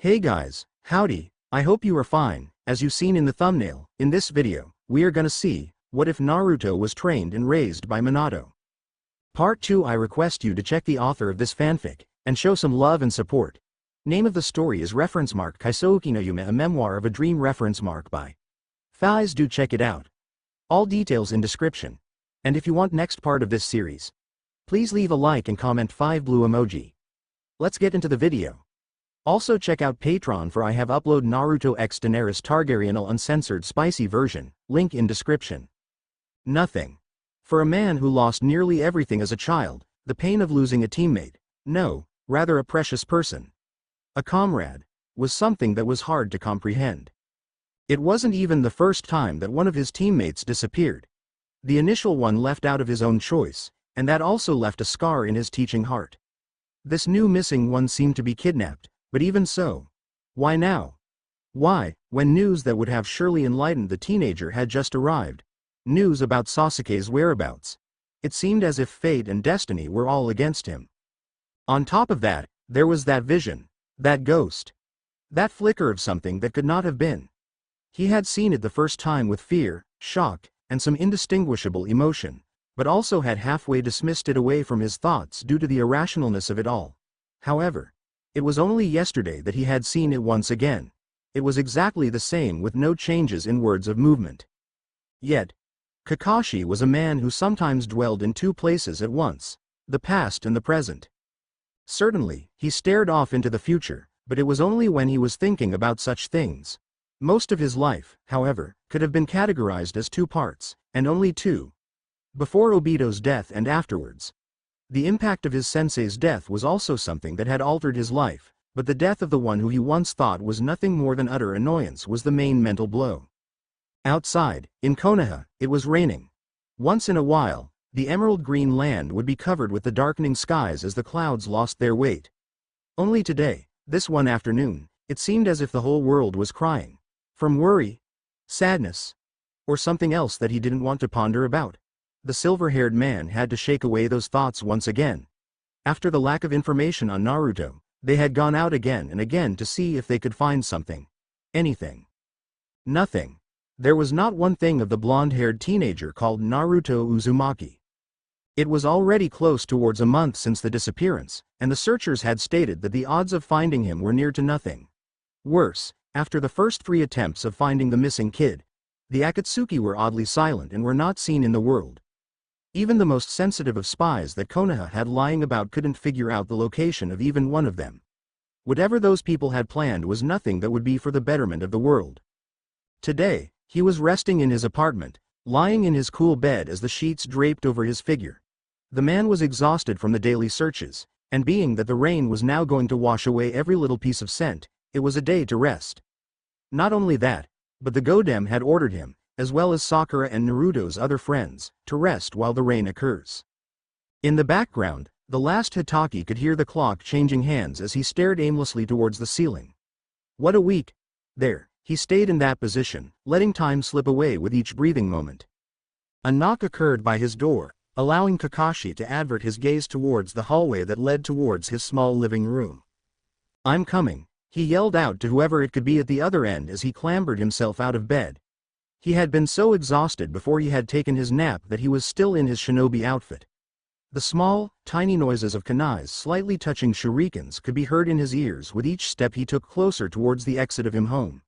Hey guys, howdy, I hope you are fine. As you seen in the thumbnail, in this video, we are gonna see, what if Naruto was trained and raised by Minato? Part 2. I request you to check the author of this fanfic, and show some love and support. Name of the story is Kaisouki no Yume, a memoir of a dream by Faiz. Do check it out. All details in description. And if you want next part of this series, please leave a like and comment 5 blue emoji. Let's get into the video. Also check out Patreon for I have upload Naruto X Daenerys Targaryen uncensored spicy version, link in description. Nothing. For a man who lost nearly everything as a child, the pain of losing a teammate, no, rather a precious person, a comrade, was something that was hard to comprehend. It wasn't even the first time that one of his teammates disappeared. The initial one left out of his own choice, and that also left a scar in his teaching heart. This new missing one seemed to be kidnapped. But even so, why now? Why, when news that would have surely enlightened the teenager had just arrived? News about Sasuke's whereabouts. It seemed as if fate and destiny were all against him. On top of that, there was that vision, that ghost. That flicker of something that could not have been. He had seen it the first time with fear, shock, and some indistinguishable emotion, but also had halfway dismissed it away from his thoughts due to the irrationalness of it all. However, it was only yesterday that he had seen it once again. It was exactly the same with no changes in words of movement. Yet, Kakashi was a man who sometimes dwelled in two places at once, the past and the present. Certainly, he stared off into the future, but it was only when he was thinking about such things. Most of his life, however, could have been categorized as two parts, and only two. Before Obito's death and afterwards. The impact of his sensei's death was also something that had altered his life, but the death of the one who he once thought was nothing more than utter annoyance was the main mental blow. Outside, in Konoha, it was raining. Once in a while, the emerald green land would be covered with the darkening skies as the clouds lost their weight. Only today, this one afternoon, it seemed as if the whole world was crying. From worry, sadness, or something else that he didn't want to ponder about. The silver-haired man had to shake away those thoughts once again. After the lack of information on Naruto, they had gone out again and again to see if they could find something. Anything. Nothing. There was not one thing of the blonde-haired teenager called Naruto Uzumaki. It was already close towards a month since the disappearance, and the searchers had stated that the odds of finding him were near to nothing. Worse, after the first 3 attempts of finding the missing kid, the Akatsuki were oddly silent and were not seen in the world. Even the most sensitive of spies that Konoha had lying about couldn't figure out the location of even one of them. Whatever those people had planned was nothing that would be for the betterment of the world. Today, he was resting in his apartment, lying in his cool bed as the sheets draped over his figure. The man was exhausted from the daily searches, and being that the rain was now going to wash away every little piece of scent, it was a day to rest. Not only that, but the Godem had ordered him, as well as Sakura and Naruto's other friends, to rest while the rain occurs. In the background, the last Hitaki could hear the clock changing hands as he stared aimlessly towards the ceiling. What a week! There, he stayed in that position, letting time slip away with each breathing moment. A knock occurred by his door, allowing Kakashi to avert his gaze towards the hallway that led towards his small living room. "I'm coming," he yelled out to whoever it could be at the other end as he clambered himself out of bed. He had been so exhausted before he had taken his nap that he was still in his shinobi outfit. The small, tiny noises of kunais slightly touching shurikens could be heard in his ears with each step he took closer towards the exit of him home.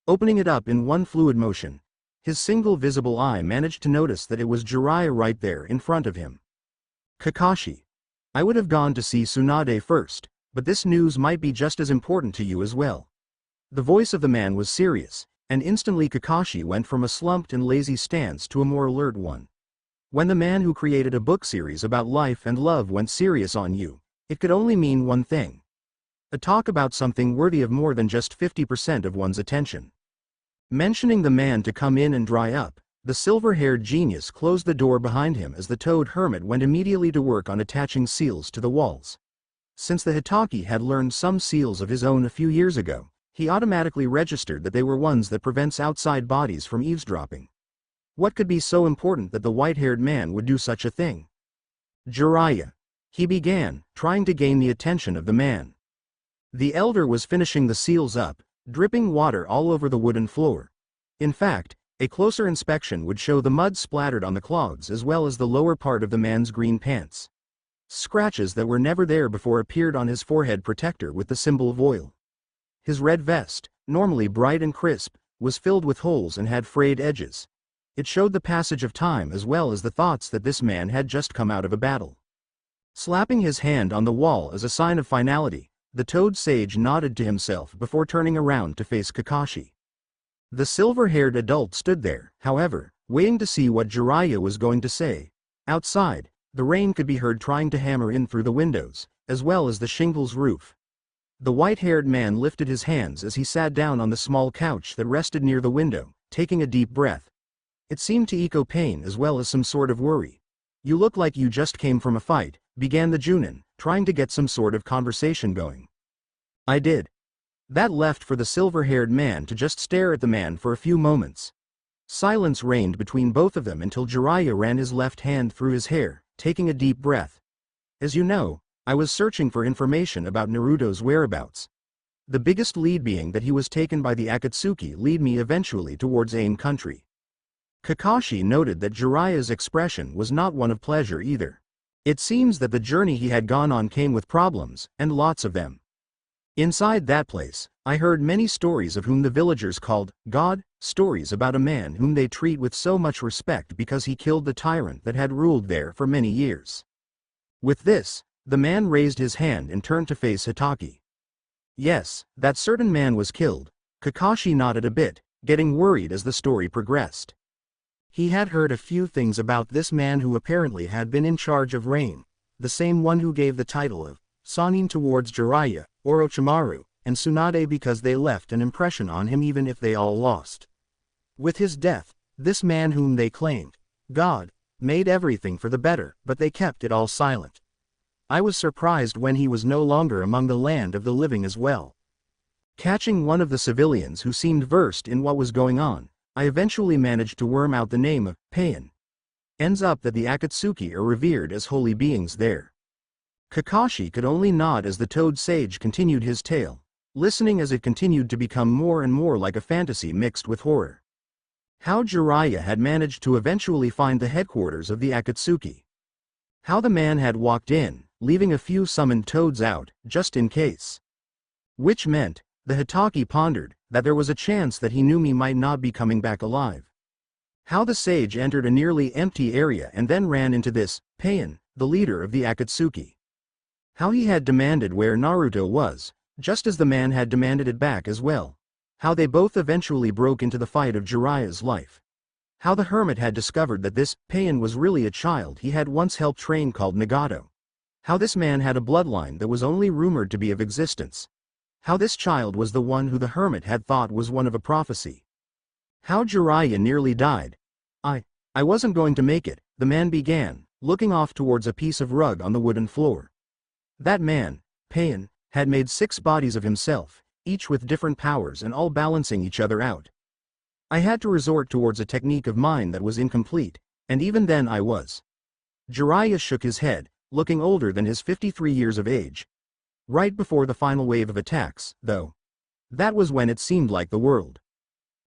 Opening it up in one fluid motion, his single visible eye managed to notice that it was Jiraiya right there in front of him. "Kakashi. I would have gone to see Tsunade first, but this news might be just as important to you as well." The voice of the man was serious, and instantly Kakashi went from a slumped and lazy stance to a more alert one. When the man who created a book series about life and love went serious on you, it could only mean one thing. A talk about something worthy of more than just 50% of one's attention. Mentioning the man to come in and dry up, the silver-haired genius closed the door behind him as the toad hermit went immediately to work on attaching seals to the walls. Since the Hitaki had learned some seals of his own a few years ago, he automatically registered that they were ones that prevents outside bodies from eavesdropping. What could be so important that the white-haired man would do such a thing? "Jiraiya," he began, trying to gain the attention of the man. The elder was finishing the seals up, dripping water all over the wooden floor. In fact, a closer inspection would show the mud splattered on the clogs as well as the lower part of the man's green pants. Scratches that were never there before appeared on his forehead protector with the symbol of oil. His red vest, normally bright and crisp, was filled with holes and had frayed edges. It showed the passage of time as well as the thoughts that this man had just come out of a battle. Slapping his hand on the wall as a sign of finality, the toad sage nodded to himself before turning around to face Kakashi. The silver-haired adult stood there, however, waiting to see what Jiraiya was going to say. Outside, the rain could be heard trying to hammer in through the windows, as well as the shingles roof. The white-haired man lifted his hands as he sat down on the small couch that rested near the window, taking a deep breath. It seemed to echo pain as well as some sort of worry. "You look like you just came from a fight," began the Junin, trying to get some sort of conversation going. "I did." That left for the silver-haired man to just stare at the man for a few moments. Silence reigned between both of them until Jiraiya ran his left hand through his hair, taking a deep breath. "As you know, I was searching for information about Naruto's whereabouts. The biggest lead being that he was taken by the Akatsuki lead me eventually towards Ain country." Kakashi noted that Jiraiya's expression was not one of pleasure either. It seems that the journey he had gone on came with problems, and lots of them. "Inside that place, I heard many stories of whom the villagers called God, stories about a man whom they treat with so much respect because he killed the tyrant that had ruled there for many years." With this, the man raised his hand and turned to face Hitaki. "Yes, that certain man was killed." Kakashi nodded a bit, getting worried as the story progressed. He had heard a few things about this man who apparently had been in charge of Rain, the same one who gave the title of Sannin towards Jiraiya, Orochimaru, and Tsunade because they left an impression on him even if they all lost. With his death, this man whom they claimed God made everything for the better, but they kept it all silent. I was surprised when he was no longer among the land of the living as well. Catching one of the civilians who seemed versed in what was going on, I eventually managed to worm out the name of Pain. Ends up that the Akatsuki are revered as holy beings there. Kakashi could only nod as the toad sage continued his tale, listening as it continued to become more and more like a fantasy mixed with horror. How Jiraiya had managed to eventually find the headquarters of the Akatsuki. How the man had walked in, leaving a few summoned toads out, just in case. Which meant, the Hitaki pondered, that there was a chance that he knew me might not be coming back alive. How the sage entered a nearly empty area and then ran into this Pain, the leader of the Akatsuki. How he had demanded where Naruto was, just as the man had demanded it back as well. How they both eventually broke into the fight of Jiraiya's life. How the hermit had discovered that this Pain was really a child he had once helped train called Nagato. How this man had a bloodline that was only rumored to be of existence. How this child was the one who the hermit had thought was one of a prophecy. How Jiraiya nearly died. I wasn't going to make it, the man began, looking off towards a piece of rug on the wooden floor. That man, Pain, had made 6 bodies of himself, each with different powers and all balancing each other out. I had to resort towards a technique of mine that was incomplete, and even then I was. Jiraiya shook his head, looking older than his 53 years of age. Right before the final wave of attacks, though. That was when it seemed like the world.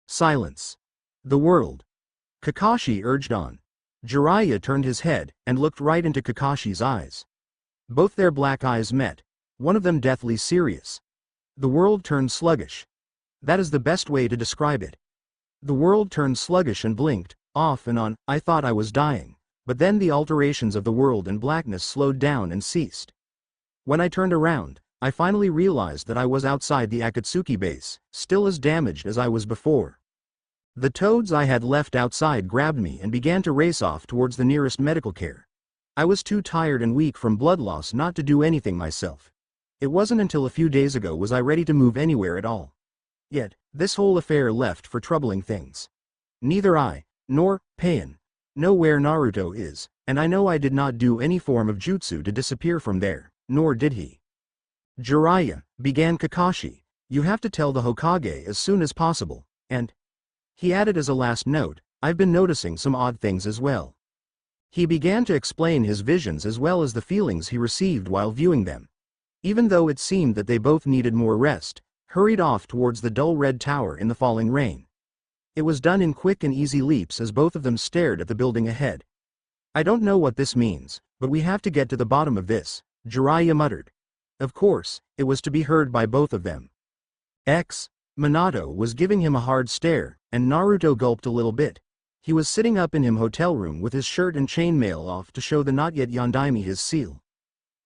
Silence. The world. Kakashi urged on. Jiraiya turned his head and looked right into Kakashi's eyes. Both their black eyes met, one of them deathly serious. The world turned sluggish. That is the best way to describe it. The world turned sluggish and blinked, off and on. I thought I was dying, but then the alterations of the world and blackness slowed down and ceased. When I turned around, I finally realized that I was outside the Akatsuki base, still as damaged as I was before. The toads I had left outside grabbed me and began to race off towards the nearest medical care. I was too tired and weak from blood loss not to do anything myself. It wasn't until a few days ago was I ready to move anywhere at all. Yet, this whole affair left for troubling things. Neither I, nor Pain, know where Naruto is, and I know I did not do any form of jutsu to disappear from there, nor did he. Jiraiya, began Kakashi, you have to tell the Hokage as soon as possible, and, he added as a last note, I've been noticing some odd things as well. He began to explain his visions as well as the feelings he received while viewing them. even though it seemed that they both needed more rest, hurried off towards the dull red tower in the falling rain. It was done in quick and easy leaps as both of them stared at the building ahead. I don't know what this means, but we have to get to the bottom of this, Jiraiya muttered. Of course, it was to be heard by both of them. Minato was giving him a hard stare, and Naruto gulped a little bit. He was sitting up in his hotel room with his shirt and chainmail off to show the not yet Yondaime his seal.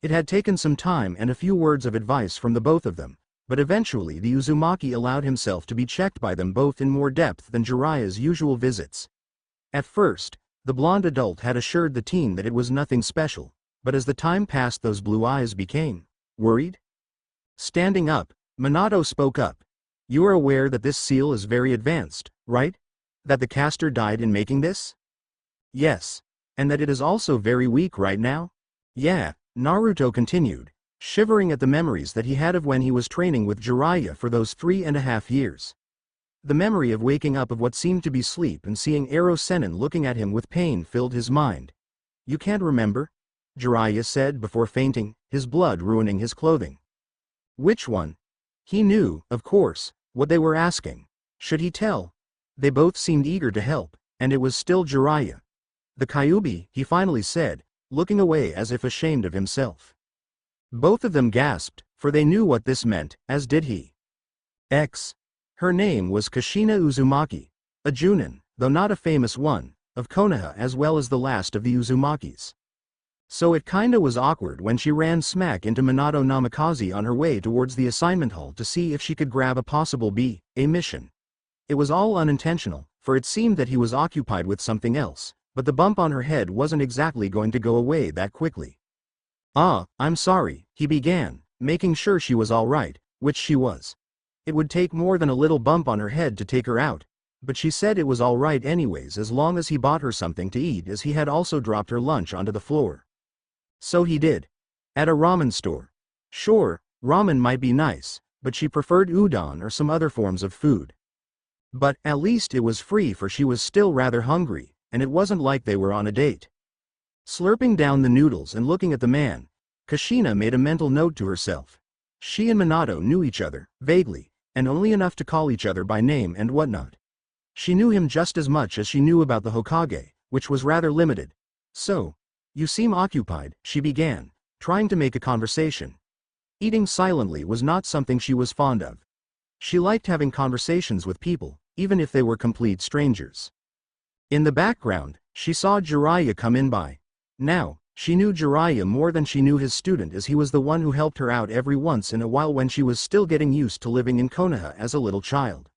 It had taken some time and a few words of advice from the both of them, but eventually the Uzumaki allowed himself to be checked by them both in more depth than Jiraiya's usual visits. At first, the blonde adult had assured the teen that it was nothing special, but as the time passed those blue eyes became worried. Standing up, Minato spoke up. You are aware that this seal is very advanced, right? That the caster died in making this? Yes. And that it is also very weak right now? Yeah, Naruto continued, shivering at the memories that he had of when he was training with Jiraiya for those 3.5 years. The memory of waking up of what seemed to be sleep and seeing Ero Sennin looking at him with pain filled his mind. You can't remember? Jiraiya said before fainting, his blood ruining his clothing. Which one? He knew, of course, what they were asking. Should he tell? They both seemed eager to help, and it was still Jiraiya. The Kyuubi, he finally said, looking away as if ashamed of himself. Both of them gasped, for they knew what this meant, as did he. Her name was Kushina Uzumaki, a Junin, though not a famous one, of Konoha as well as the last of the Uzumakis. So it kinda was awkward when she ran smack into Minato Namikaze on her way towards the assignment hall to see if she could grab a possible B.A. mission. It was all unintentional, for it seemed that he was occupied with something else, but the bump on her head wasn't exactly going to go away that quickly. I'm sorry, he began, making sure she was all right, which she was. It would take more than a little bump on her head to take her out, but she said it was all right anyways as long as he bought her something to eat, as he had also dropped her lunch onto the floor. So he did. At a ramen store. Sure, ramen might be nice, but she preferred udon or some other forms of food. But at least it was free, for she was still rather hungry, and it wasn't like they were on a date. Slurping down the noodles and looking at the man, Kushina made a mental note to herself. She and Minato knew each other, vaguely, and only enough to call each other by name and whatnot. She knew him just as much as she knew about the Hokage, which was rather limited. So, you seem occupied, she began, trying to make a conversation. Eating silently was not something she was fond of. She liked having conversations with people, even if they were complete strangers. In the background, she saw Jiraiya come in by. Now, she knew Jiraiya more than she knew his student, as he was the one who helped her out every once in a while when she was still getting used to living in Konoha as a little child.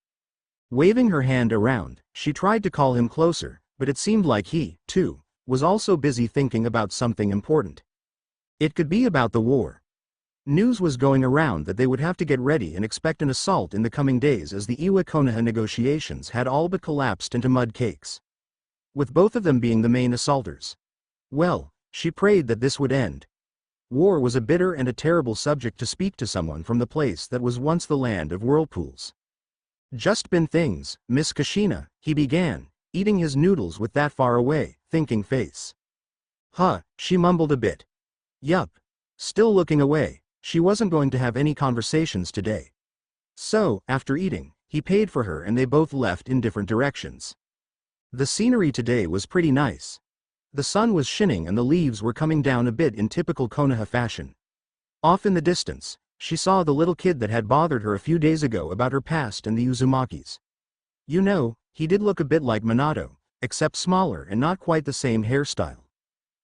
Waving her hand around, she tried to call him closer, but it seemed like he, too, was also busy thinking about something important. It could be about the war. News was going around that they would have to get ready and expect an assault in the coming days, as the Iwa-Konoha negotiations had all but collapsed into mud cakes, with both of them being the main assaulters. Well, she prayed that this would end. War was a bitter and a terrible subject to speak to someone from the place that was once the land of whirlpools. Just been things, Miss Kushina, he began, eating his noodles with that far away, thinking face. She mumbled a bit. Yup. Still looking away, she wasn't going to have any conversations today. So, after eating, he paid for her and they both left in different directions. The scenery today was pretty nice. The sun was shining and the leaves were coming down a bit in typical Konoha fashion. Off in the distance, she saw the little kid that had bothered her a few days ago about her past and the Uzumakis. You know, he did look a bit like Minato, except smaller and not quite the same hairstyle.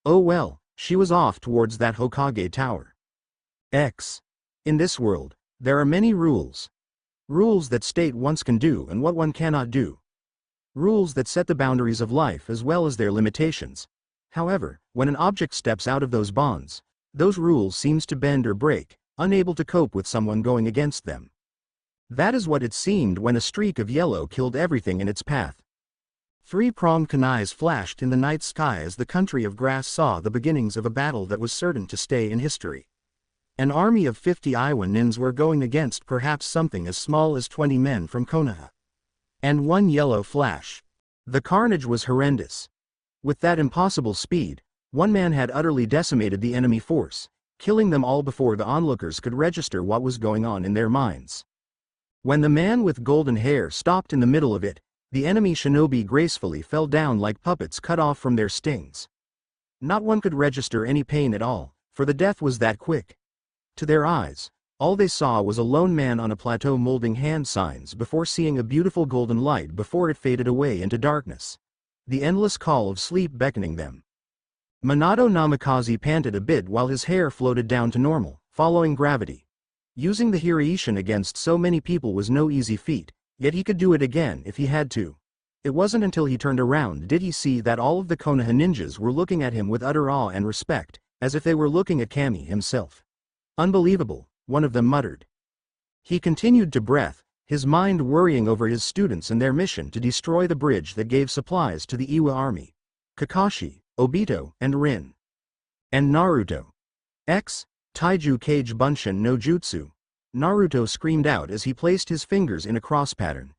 Oh well, she was off towards that Hokage tower. In this world, there are many rules. Rules that state what one can do and what one cannot do. Rules that set the boundaries of life as well as their limitations. However, when an object steps out of those bonds, those rules seems to bend or break, unable to cope with someone going against them. That is what it seemed when a streak of yellow killed everything in its path. Three-pronged kunais flashed in the night sky as the country of grass saw the beginnings of a battle that was certain to stay in history. An army of 50 Iowa nins were going against perhaps something as small as 20 men from Konoha. And one yellow flash. The carnage was horrendous. With that impossible speed, one man had utterly decimated the enemy force, killing them all before the onlookers could register what was going on in their minds. When the man with golden hair stopped in the middle of it, the enemy shinobi gracefully fell down like puppets cut off from their stings. Not one could register any pain at all, for the death was that quick. To their eyes, all they saw was a lone man on a plateau molding hand signs before seeing a beautiful golden light before it faded away into darkness. The endless call of sleep beckoning them. Minato Namikaze panted a bit while his hair floated down to normal, following gravity. Using the Hiraishin against so many people was no easy feat, yet he could do it again if he had to. It wasn't until he turned around did he see that all of the Konoha ninjas were looking at him with utter awe and respect, as if they were looking at Kami himself. Unbelievable, one of them muttered. He continued to breath, his mind worrying over his students and their mission to destroy the bridge that gave supplies to the Iwa army. Kakashi, Obito, and Rin. And Naruto. Taiju Kage Bunshin no Jutsu. Naruto screamed out as he placed his fingers in a cross pattern.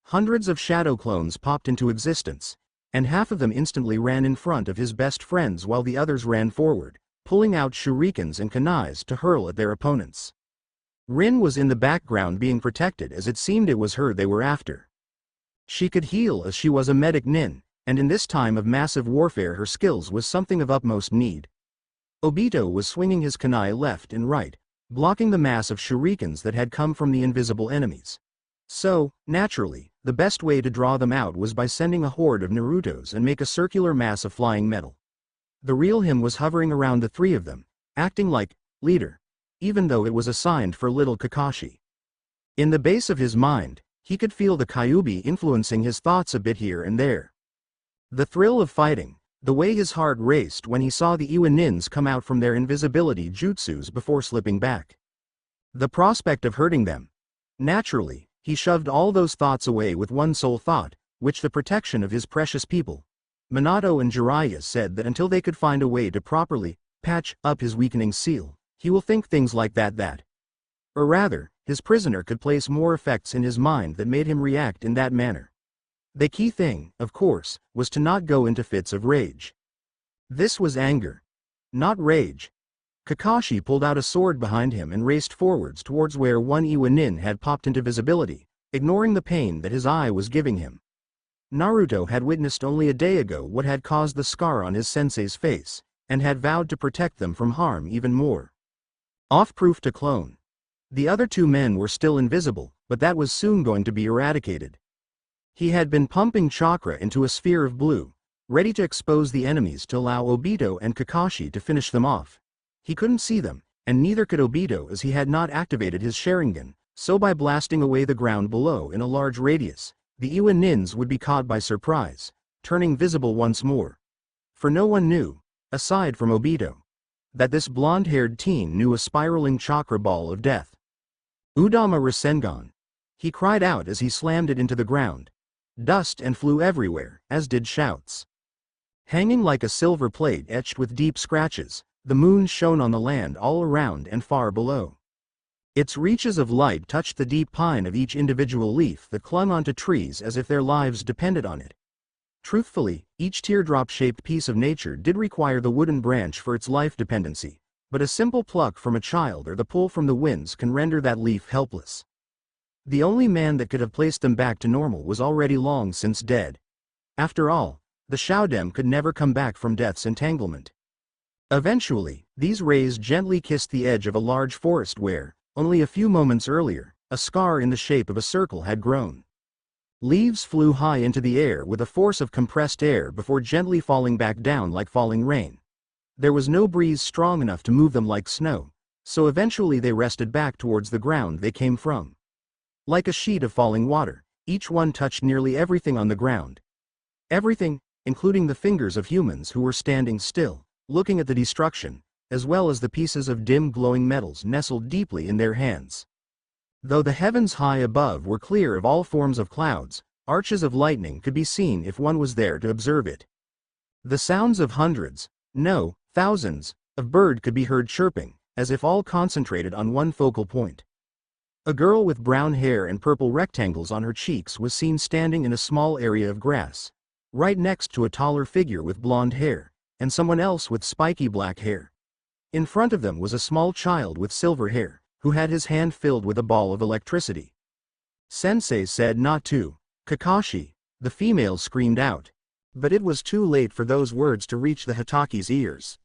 Hundreds of shadow clones popped into existence, and half of them instantly ran in front of his best friends while the others ran forward, pulling out shurikens and kunais to hurl at their opponents. Rin was in the background being protected as it seemed it was her they were after. She could heal as she was a medic nin, and in this time of massive warfare her skills was something of utmost need. Obito was swinging his kunai left and right, blocking the mass of shurikens that had come from the invisible enemies. So, naturally, the best way to draw them out was by sending a horde of Narutos and make a circular mass of flying metal. The real him was hovering around the three of them, acting like leader, even though it was assigned for little Kakashi. In the base of his mind, he could feel the Kyuubi influencing his thoughts a bit here and there. The thrill of fighting, the way his heart raced when he saw the Iwa nins come out from their invisibility jutsus before slipping back. The prospect of hurting them. Naturally, he shoved all those thoughts away with one sole thought, which the protection of his precious people. Minato and Jiraiya said that until they could find a way to properly patch up his weakening seal, he will think things like that. Or rather, his prisoner could place more effects in his mind that made him react in that manner. The key thing, of course, was to not go into fits of rage. This was anger. Not rage. Kakashi pulled out a sword behind him and raced forwards towards where one Iwa nin had popped into visibility, ignoring the pain that his eye was giving him. Naruto had witnessed only a day ago what had caused the scar on his sensei's face, and had vowed to protect them from harm even more. Off-proof to clone. The other two men were still invisible, but that was soon going to be eradicated. He had been pumping chakra into a sphere of blue, ready to expose the enemies to allow Obito and Kakashi to finish them off. He couldn't see them, and neither could Obito as he had not activated his Sharingan, so by blasting away the ground below in a large radius, the Iwa nins would be caught by surprise, turning visible once more. For no one knew, aside from Obito, that this blonde-haired teen knew a spiraling chakra ball of death. Udama Rasengan. He cried out as he slammed it into the ground. Dust and flew everywhere, as did shouts. Hanging like a silver plate etched with deep scratches, the moon shone on the land all around and far below. Its reaches of light touched the deep pine of each individual leaf that clung onto trees as if their lives depended on it. Truthfully, each teardrop-shaped piece of nature did require the wooden branch for its life dependency, but a simple pluck from a child or the pull from the winds can render that leaf helpless. The only man that could have placed them back to normal was already long since dead. After all, the Shoudem could never come back from death's entanglement. Eventually, these rays gently kissed the edge of a large forest where, only a few moments earlier, a scar in the shape of a circle had grown. Leaves flew high into the air with a force of compressed air before gently falling back down like falling rain. There was no breeze strong enough to move them like snow, so eventually they rested back towards the ground they came from. Like a sheet of falling water, each one touched nearly everything on the ground. Everything, including the fingers of humans who were standing still, looking at the destruction, as well as the pieces of dim glowing metals nestled deeply in their hands. Though the heavens high above were clear of all forms of clouds, arches of lightning could be seen if one was there to observe it. The sounds of hundreds, no, thousands, of birds could be heard chirping, as if all concentrated on one focal point. A girl with brown hair and purple rectangles on her cheeks was seen standing in a small area of grass, right next to a taller figure with blonde hair, and someone else with spiky black hair. In front of them was a small child with silver hair, who had his hand filled with a ball of electricity. "Sensei said not to, Kakashi," the female screamed out. But it was too late for those words to reach the Hitachi's ears.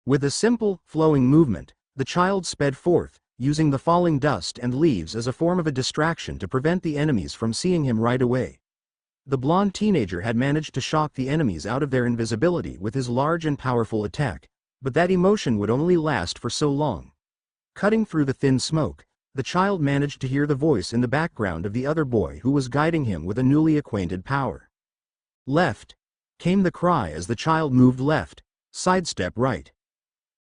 With a simple, flowing movement, the child sped forth, using the falling dust and leaves as a form of a distraction to prevent the enemies from seeing him right away. The blonde teenager had managed to shock the enemies out of their invisibility with his large and powerful attack, but that emotion would only last for so long. Cutting through the thin smoke, the child managed to hear the voice in the background of the other boy who was guiding him with a newly acquainted power. "Left," came the cry as the child moved left, "sidestep right,"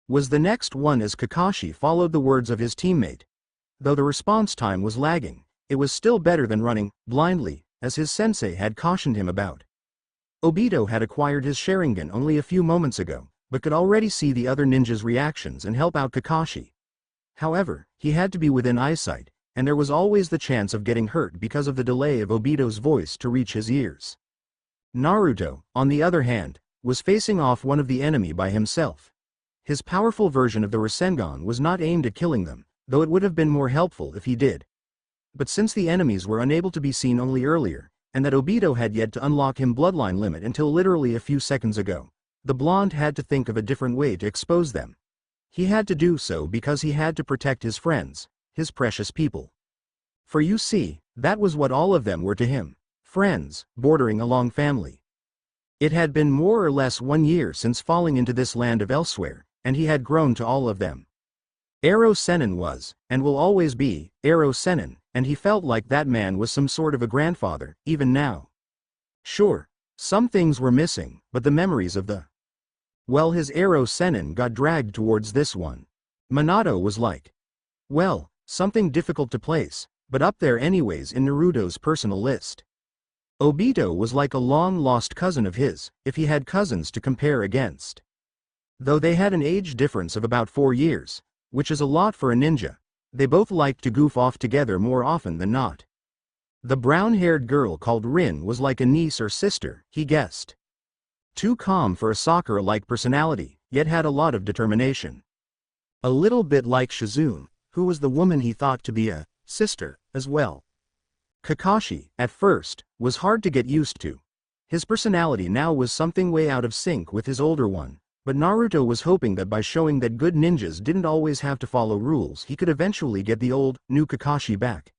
was the next one as Kakashi followed the words of his teammate. Though the response time was lagging, it was still better than running blindly, as his sensei had cautioned him about. Obito had acquired his Sharingan only a few moments ago, but could already see the other ninjas' reactions and help out Kakashi. However, he had to be within eyesight, and there was always the chance of getting hurt because of the delay of Obito's voice to reach his ears. Naruto, on the other hand, was facing off one of the enemy by himself. His powerful version of the Rasengan was not aimed at killing them, though it would have been more helpful if he did. But since the enemies were unable to be seen only earlier, and that Obito had yet to unlock his bloodline limit until literally a few seconds ago, the blonde had to think of a different way to expose them. He had to do so because he had to protect his friends, his precious people. For you see, that was what all of them were to him, friends, bordering along family. It had been more or less 1 year since falling into this land of elsewhere, and he had grown to all of them. Ero Sennin was, and will always be, Ero Sennin, and he felt like that man was some sort of a grandfather, even now. Sure, some things were missing, but the memories of his Ero Sennin got dragged towards this one. Minato was like, well, something difficult to place, but up there anyways in Naruto's personal list. Obito was like a long-lost cousin of his, if he had cousins to compare against. Though they had an age difference of about 4 years, which is a lot for a ninja, they both liked to goof off together more often than not. The brown-haired girl called Rin was like a niece or sister, he guessed. Too calm for a Sakura-like personality, yet had a lot of determination. A little bit like Shizune, who was the woman he thought to be a sister, as well. Kakashi, at first, was hard to get used to. His personality now was something way out of sync with his older one, but Naruto was hoping that by showing that good ninjas didn't always have to follow rules he could eventually get the old, new Kakashi back.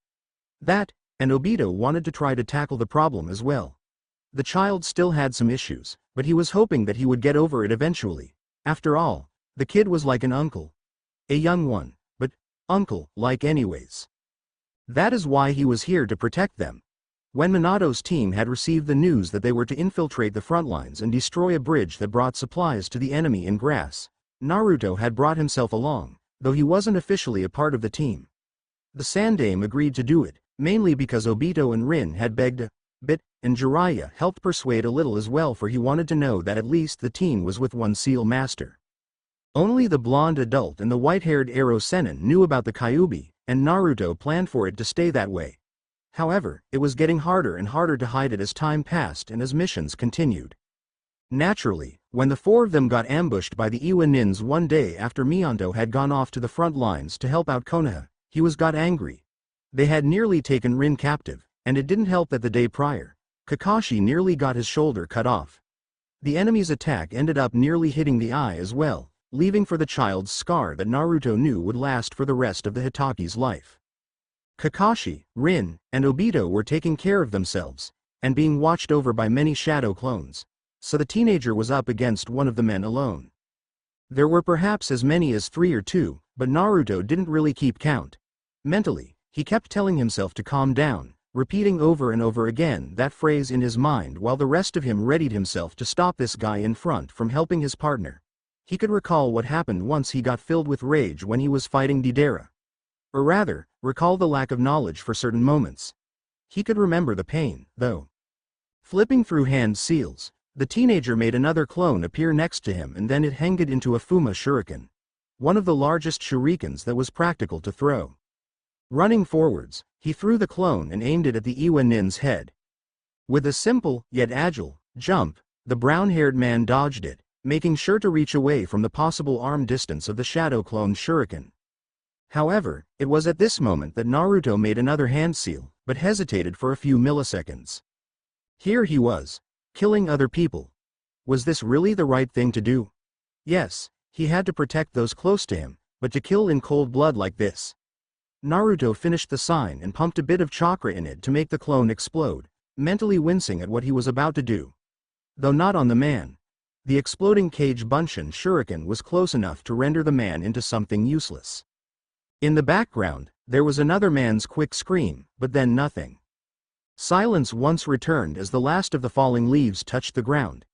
That, and Obito wanted to try to tackle the problem as well. The child still had some issues, but he was hoping that he would get over it eventually. After all, the kid was like an uncle. A young one, but uncle-like anyways. That is why he was here to protect them. When Minato's team had received the news that they were to infiltrate the front lines and destroy a bridge that brought supplies to the enemy in grass, Naruto had brought himself along, though he wasn't officially a part of the team. The Sandaime agreed to do it, mainly because Obito and Rin had begged a bit, and Jiraiya helped persuade a little as well, for he wanted to know that at least the team was with one seal master. Only the blonde adult and the white-haired Ero Sennin knew about the Kyuubi, and Naruto planned for it to stay that way. However, it was getting harder and harder to hide it as time passed and as missions continued. Naturally, when the 4 of them got ambushed by the Iwa Nins one day after Minato had gone off to the front lines to help out Konoha, he got angry. They had nearly taken Rin captive, and it didn't help that the day prior, Kakashi nearly got his shoulder cut off. The enemy's attack ended up nearly hitting the eye as well, leaving for the child's scar that Naruto knew would last for the rest of the Hitachi's life. Kakashi, Rin, and Obito were taking care of themselves, and being watched over by many shadow clones, so the teenager was up against one of the men alone. There were perhaps as many as 3 or 2, but Naruto didn't really keep count. Mentally, he kept telling himself to calm down, repeating over and over again that phrase in his mind while the rest of him readied himself to stop this guy in front from helping his partner. He could recall what happened once he got filled with rage when he was fighting Deidara. Or rather, recall the lack of knowledge for certain moments. He could remember the pain, though. Flipping through hand seals, the teenager made another clone appear next to him, and then it hanged into a Fuma Shuriken, one of the largest shurikens that was practical to throw. Running forwards, he threw the clone and aimed it at the Iwa Nin's head. With a simple, yet agile, jump, the brown-haired man dodged it, making sure to reach away from the possible arm distance of the shadow clone shuriken. However, it was at this moment that Naruto made another hand seal, but hesitated for a few milliseconds. Here he was, killing other people. Was this really the right thing to do? Yes, he had to protect those close to him, but to kill in cold blood like this. Naruto finished the sign and pumped a bit of chakra in it to make the clone explode, mentally wincing at what he was about to do. Though not on the man. The exploding Kage Bunshin shuriken was close enough to render the man into something useless. In the background, there was another man's quick scream, but then nothing. Silence once returned as the last of the falling leaves touched the ground.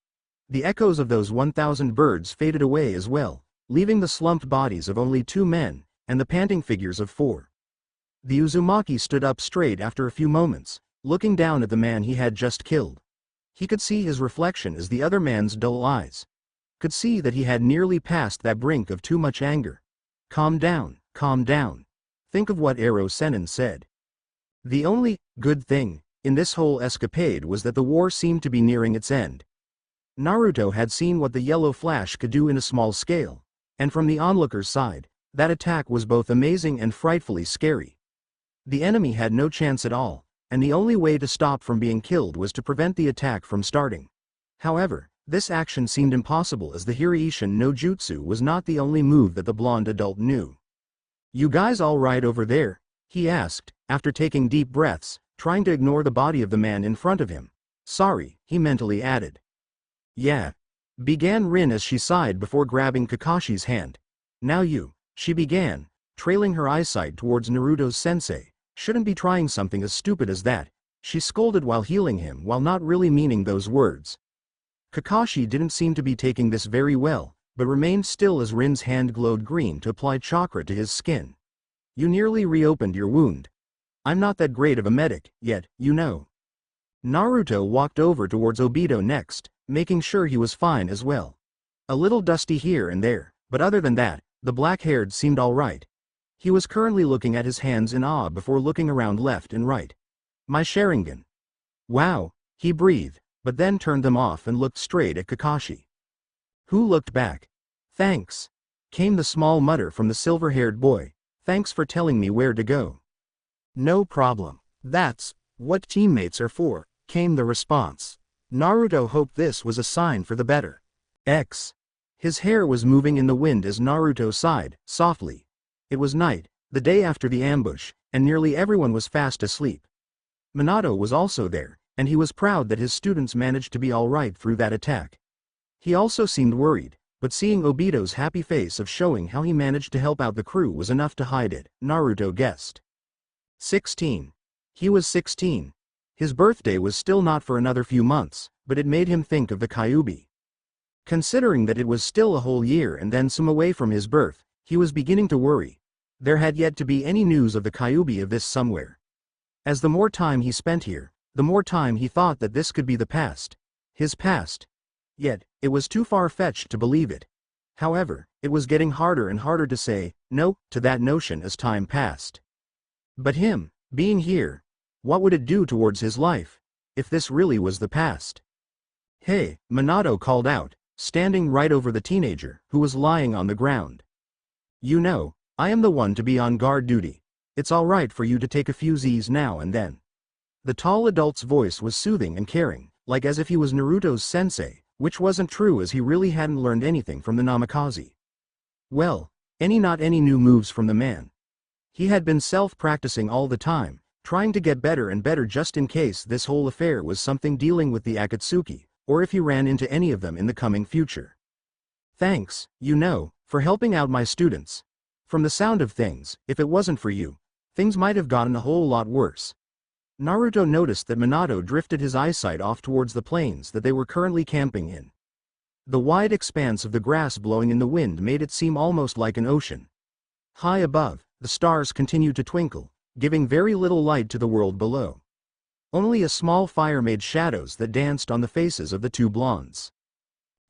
The echoes of those 1,000 birds faded away as well, leaving the slumped bodies of only 2 men, and the panting figures of 4. The Uzumaki stood up straight after a few moments, looking down at the man he had just killed. He could see his reflection as the other man's dull eyes. Could see that he had nearly passed that brink of too much anger. Calm down, calm down. Think of what Ero Sennin said. The only good thing in this whole escapade was that the war seemed to be nearing its end. Naruto had seen what the yellow flash could do in a small scale, and from the onlooker's side, that attack was both amazing and frightfully scary. The enemy had no chance at all, and the only way to stop from being killed was to prevent the attack from starting. However, this action seemed impossible as the Hiraishin no Jutsu was not the only move that the blonde adult knew. "You guys all right over there?" he asked, after taking deep breaths, trying to ignore the body of the man in front of him. "Sorry," he mentally added. "Yeah," began Rin as she sighed before grabbing Kakashi's hand. "Now you," she began, trailing her eyesight towards Naruto's sensei, "shouldn't be trying something as stupid as that," she scolded while healing him while not really meaning those words. Kakashi didn't seem to be taking this very well, but remained still as Rin's hand glowed green to apply chakra to his skin. "You nearly reopened your wound. I'm not that great of a medic, yet, you know." Naruto walked over towards Obito next, making sure he was fine as well. A little dusty here and there, but other than that, the black-haired seemed alright. He was currently looking at his hands in awe before looking around left and right. "My Sharingan." "Wow," he breathed, but then turned them off and looked straight at Kakashi. Who looked back. "Thanks," came the small mutter from the silver-haired boy. "Thanks for telling me where to go." "No problem. That's what teammates are for," came the response. Naruto hoped this was a sign for the better. His hair was moving in the wind as Naruto sighed, softly. It was night, the day after the ambush, and nearly everyone was fast asleep. Minato was also there, and he was proud that his students managed to be alright through that attack. He also seemed worried, but seeing Obito's happy face of showing how he managed to help out the crew was enough to hide it, Naruto guessed. 16. He was 16. His birthday was still not for another few months, but it made him think of the Kyuubi. Considering that it was still a whole year and then some away from his birth, he was beginning to worry. There had yet to be any news of the Kyuubi of this somewhere. As the more time he spent here, the more time he thought that this could be the past. His past. Yet, it was too far-fetched to believe it. However, it was getting harder and harder to say no to that notion as time passed. But him, being here, what would it do towards his life, if this really was the past? "Hey," Minato called out, standing right over the teenager, who was lying on the ground. "You know, I am the one to be on guard duty. It's alright for you to take a few Z's now and then." The tall adult's voice was soothing and caring, like as if he was Naruto's sensei, which wasn't true as he really hadn't learned anything from the Namikaze. Well, not any new moves from the man. He had been self-practicing all the time, trying to get better and better just in case this whole affair was something dealing with the Akatsuki, or if he ran into any of them in the coming future. "Thanks, you know, for helping out my students. From the sound of things, if it wasn't for you, things might have gotten a whole lot worse." Naruto noticed that Minato drifted his eyesight off towards the plains that they were currently camping in. The wide expanse of the grass blowing in the wind made it seem almost like an ocean. High above, the stars continued to twinkle, giving very little light to the world below. Only a small fire made shadows that danced on the faces of the two blondes.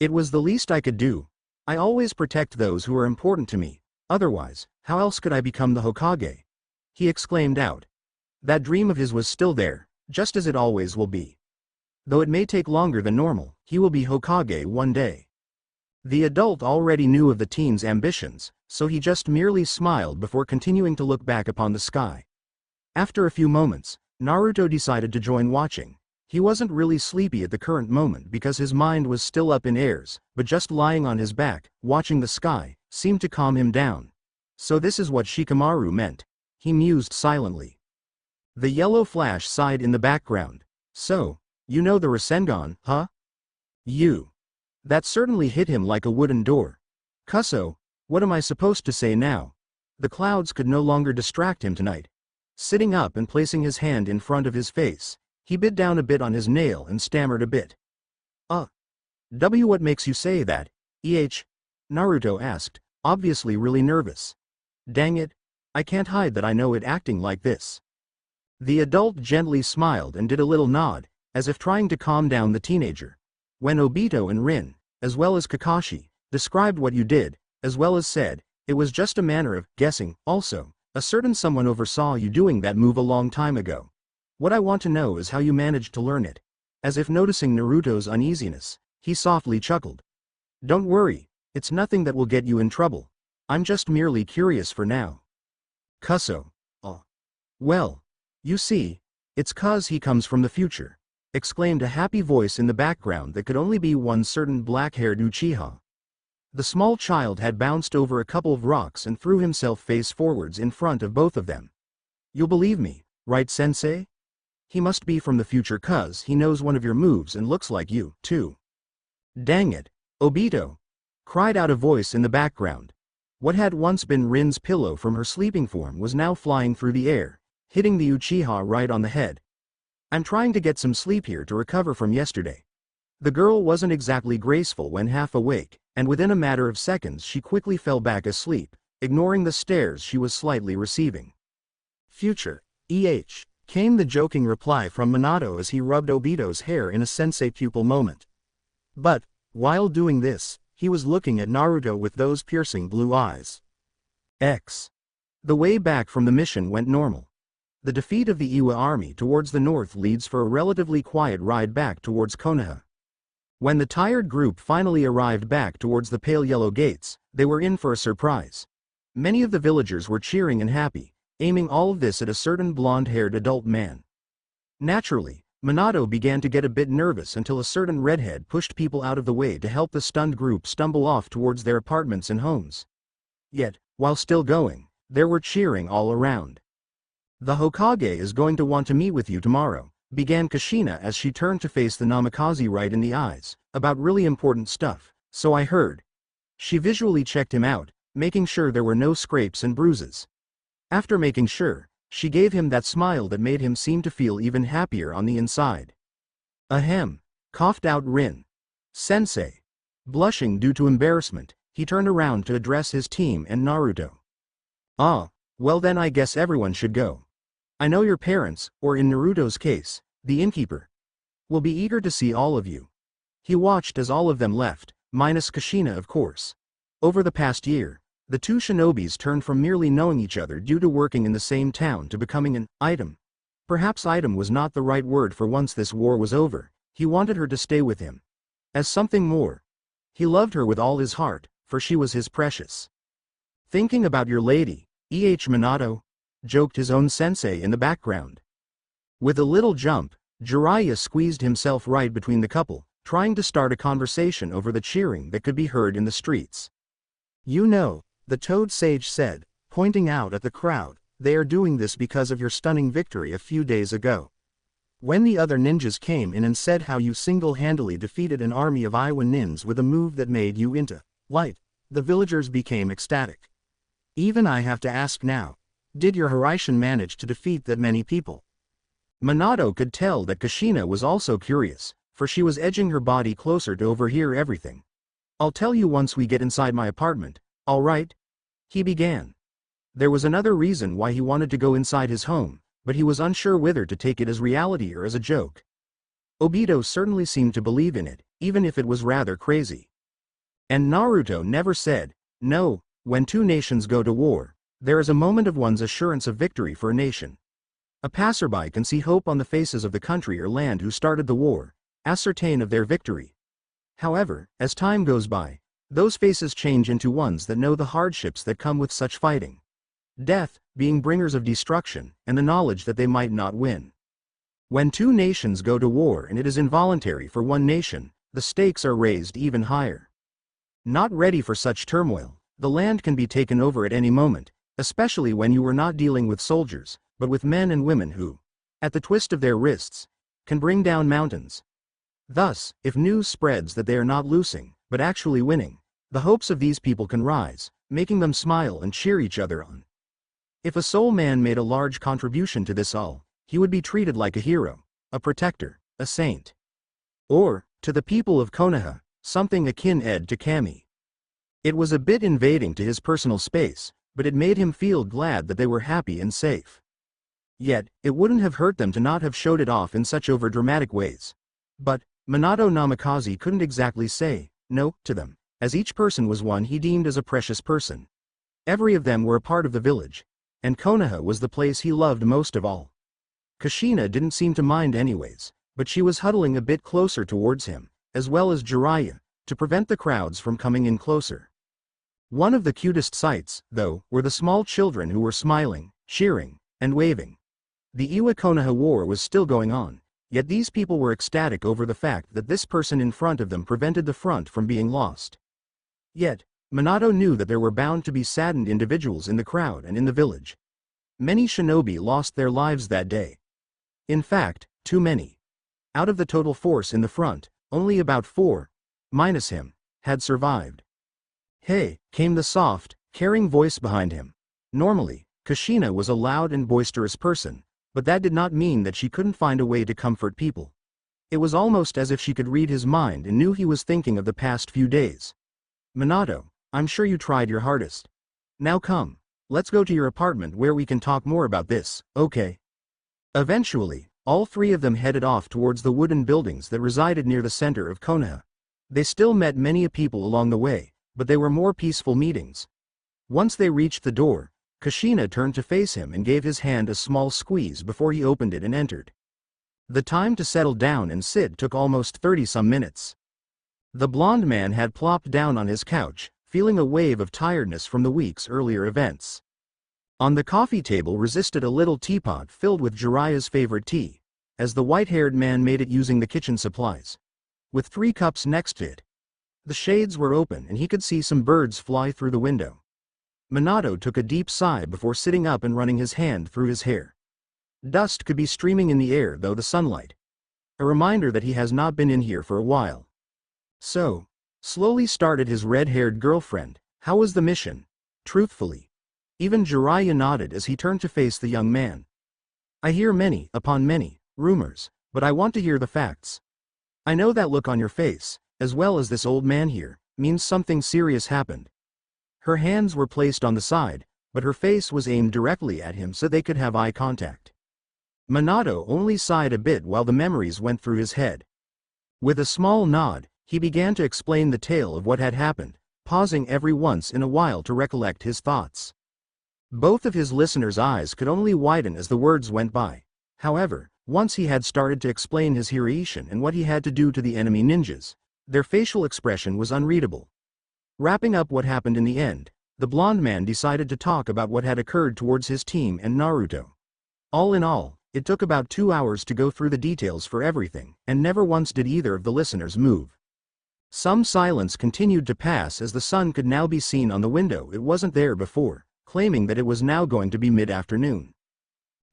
"It was the least I could do. I always protect those who are important to me, otherwise, how else could I become the Hokage?" he exclaimed out. That dream of his was still there, just as it always will be. Though it may take longer than normal, he will be Hokage one day. The adult already knew of the teen's ambitions, so he just merely smiled before continuing to look back upon the sky. After a few moments, Naruto decided to join watching. He wasn't really sleepy at the current moment because his mind was still up in airs, but just lying on his back, watching the sky, seemed to calm him down. So this is what Shikamaru meant. He mused silently. The yellow flash sighed in the background. So, you know the Rasengan, huh? You. That certainly hit him like a wooden door. Kuso, what am I supposed to say now? The clouds could no longer distract him tonight. Sitting up and placing his hand in front of his face, he bit down a bit on his nail and stammered a bit. What makes you say that, Naruto asked, obviously really nervous. Dang it, I can't hide that I know it acting like this. The adult gently smiled and did a little nod, as if trying to calm down the teenager. When Obito and Rin, as well as Kakashi, described what you did, as well as said, it was just a manner of guessing. Also, a certain someone oversaw you doing that move a long time ago. What I want to know is how you managed to learn it. As if noticing Naruto's uneasiness, he softly chuckled. Don't worry, it's nothing that will get you in trouble. I'm just merely curious for now. Kuso. Well, you see, it's 'cause he comes from the future, exclaimed a happy voice in the background that could only be one certain black-haired Uchiha. The small child had bounced over a couple of rocks and threw himself face forwards in front of both of them. You'll believe me, right, sensei? He must be from the future 'cause he knows one of your moves and looks like you, too. Dang it, Obito! Cried out a voice in the background. What had once been Rin's pillow from her sleeping form was now flying through the air, hitting the Uchiha right on the head. I'm trying to get some sleep here to recover from yesterday. The girl wasn't exactly graceful when half awake, and within a matter of seconds she quickly fell back asleep, ignoring the stares she was slightly receiving. Future, came the joking reply from Minato as he rubbed Obito's hair in a sensei-pupil moment. But, while doing this, he was looking at Naruto with those piercing blue eyes. The way back from the mission went normal. The defeat of the Iwa army towards the north leads for a relatively quiet ride back towards Konoha. When the tired group finally arrived back towards the pale yellow gates, they were in for a surprise. Many of the villagers were cheering and happy, aiming all of this at a certain blonde-haired adult man. Naturally, Minato began to get a bit nervous until a certain redhead pushed people out of the way to help the stunned group stumble off towards their apartments and homes. Yet, while still going, there were cheering all around. The Hokage is going to want to meet with you tomorrow, began Kushina as she turned to face the Namikaze right in the eyes, about really important stuff, so I heard. She visually checked him out, making sure there were no scrapes and bruises. After making sure, she gave him that smile that made him seem to feel even happier on the inside. Ahem, coughed out Rin. Sensei. Blushing due to embarrassment, he turned around to address his team and Naruto. Well then I guess everyone should go. I know your parents, or in Naruto's case, the innkeeper, will be eager to see all of you. He watched as all of them left, minus Kushina of course. Over the past year, the two shinobis turned from merely knowing each other due to working in the same town to becoming an item. Perhaps item was not the right word for once this war was over, he wanted her to stay with him. As something more. He loved her with all his heart, for she was his precious. Thinking about your lady, Minato, joked his own sensei in the background. With a little jump, Jiraiya squeezed himself right between the couple, trying to start a conversation over the cheering that could be heard in the streets. You know, the Toad Sage said, pointing out at the crowd, they are doing this because of your stunning victory a few days ago. When the other ninjas came in and said how you single-handedly defeated an army of Iwa nins with a move that made you into light, the villagers became ecstatic. Even I have to ask now, did your Hiraishin manage to defeat that many people? Minato could tell that Kushina was also curious, for she was edging her body closer to overhear everything. I'll tell you once we get inside my apartment, all right? He began. There was another reason why he wanted to go inside his home, but he was unsure whether to take it as reality or as a joke. Obito certainly seemed to believe in it, even if it was rather crazy. And Naruto never said, no. When two nations go to war, there is a moment of one's assurance of victory for a nation. A passerby can see hope on the faces of the country or land who started the war, ascertain of their victory. However, as time goes by, Those faces change into ones that know the hardships that come with such fighting. Death, being bringers of destruction, and the knowledge that they might not win. When two nations go to war and it is involuntary for one nation, the stakes are raised even higher. Not ready for such turmoil, the land can be taken over at any moment, especially when you are not dealing with soldiers, but with men and women who, at the twist of their wrists, can bring down mountains. Thus, if news spreads that they are not losing, but actually winning, the hopes of these people can rise, making them smile and cheer each other on. If a soul man made a large contribution to this all, he would be treated like a hero, a protector, a saint. Or, to the people of Konoha, something akin to Kami. It was a bit invading to his personal space, but it made him feel glad that they were happy and safe. Yet, it wouldn't have hurt them to not have showed it off in such overdramatic ways. But, Minato Namikaze couldn't exactly say no to them, as each person was one he deemed as a precious person. Every of them were a part of the village, and Konoha was the place he loved most of all. Kushina didn't seem to mind anyways, but she was huddling a bit closer towards him, as well as Jiraiya, to prevent the crowds from coming in closer. One of the cutest sights, though, were the small children who were smiling, cheering, and waving. The Iwa-Konoha war was still going on, yet these people were ecstatic over the fact that this person in front of them prevented the front from being lost. Yet, Minato knew that there were bound to be saddened individuals in the crowd and in the village. Many shinobi lost their lives that day. In fact, too many. Out of the total force in the front, only about 4, minus him, had survived. "Hey," came the soft, caring voice behind him. Normally, Kushina was a loud and boisterous person, but that did not mean that she couldn't find a way to comfort people. It was almost as if she could read his mind and knew he was thinking of the past few days. "Minato, I'm sure you tried your hardest. Now come, let's go to your apartment where we can talk more about this, okay?" Eventually, all three of them headed off towards the wooden buildings that resided near the center of Konoha. They still met many people along the way, but they were more peaceful meetings. Once they reached the door, Kushina turned to face him and gave his hand a small squeeze before he opened it and entered. The time to settle down and sit took almost 30-some minutes. The blonde man had plopped down on his couch, feeling a wave of tiredness from the week's earlier events. On the coffee table rested a little teapot filled with Jiraiya's favorite tea, as the white-haired man made it using the kitchen supplies. With 3 cups next to it. The shades were open and he could see some birds fly through the window. Minato took a deep sigh before sitting up and running his hand through his hair. Dust could be streaming in the air though the sunlight. A reminder that he has not been in here for a while. "So," slowly started his red-haired girlfriend, "how was the mission?" Truthfully. Even Jiraiya nodded as he turned to face the young man. "I hear many, upon many, rumors, but I want to hear the facts. I know that look on your face, as well as this old man here, means something serious happened." Her hands were placed on the side, but her face was aimed directly at him so they could have eye contact. Minato only sighed a bit while the memories went through his head. With a small nod, he began to explain the tale of what had happened, pausing every once in a while to recollect his thoughts. Both of his listeners' eyes could only widen as the words went by. However, once he had started to explain his heroism and what he had to do to the enemy ninjas, their facial expression was unreadable. Wrapping up what happened in the end, the blonde man decided to talk about what had occurred towards his team and Naruto. All in all, it took about 2 hours to go through the details for everything, and never once did either of the listeners move. Some silence continued to pass as the sun could now be seen on the window. It wasn't there before, claiming that it was now going to be mid-afternoon.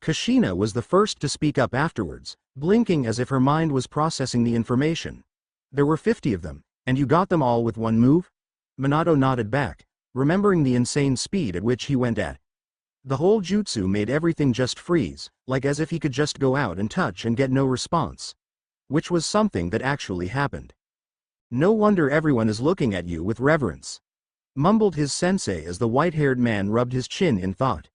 Kushina was the first to speak up afterwards, blinking as if her mind was processing the information. "There were 50 of them, and you got them all with one move?" Minato nodded back, remembering the insane speed at which he went at. The whole jutsu made everything just freeze, like as if he could just go out and touch and get no response. Which was something that actually happened. "No wonder everyone is looking at you with reverence," mumbled his sensei as the white-haired man rubbed his chin in thought.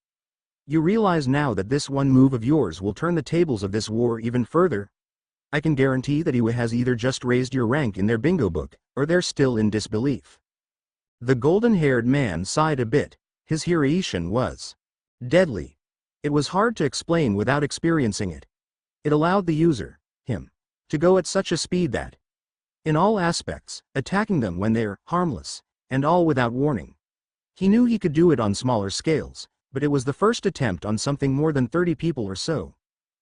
"You realize now that this one move of yours will turn the tables of this war even further? I can guarantee that Iwa has either just raised your rank in their bingo book, or they're still in disbelief." The golden-haired man sighed a bit. His heroism was deadly. It was hard to explain without experiencing it. It allowed the user, him, to go at such a speed that, in all aspects, attacking them when they're harmless, and all without warning. He knew he could do it on smaller scales, but it was the first attempt on something more than 30 people or so.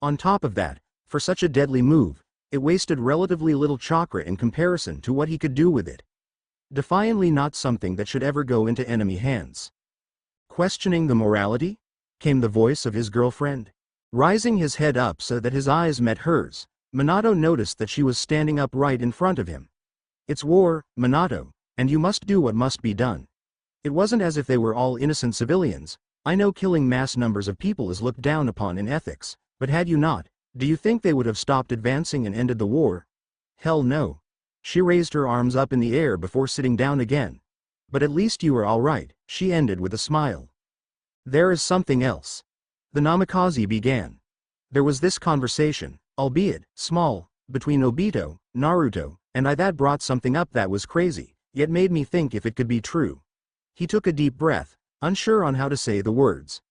On top of that, for such a deadly move, it wasted relatively little chakra in comparison to what he could do with it. Defiantly not something that should ever go into enemy hands. Questioning the morality? Came the voice of his girlfriend. Rising his head up so that his eyes met hers, Minato noticed that she was standing up right in front of him. It's war, Minato, and you must do what must be done. It wasn't as if they were all innocent civilians. I know killing mass numbers of people is looked down upon in ethics, but had you not, do you think they would have stopped advancing and ended the war? Hell no. She raised her arms up in the air before sitting down again. But at least you are all right, she ended with a smile. There is something else. The Namikaze began. There was this conversation, albeit small, between Obito, Naruto, and I that brought something up that was crazy, yet made me think if it could be true. He took a deep breath, unsure on how to say the words.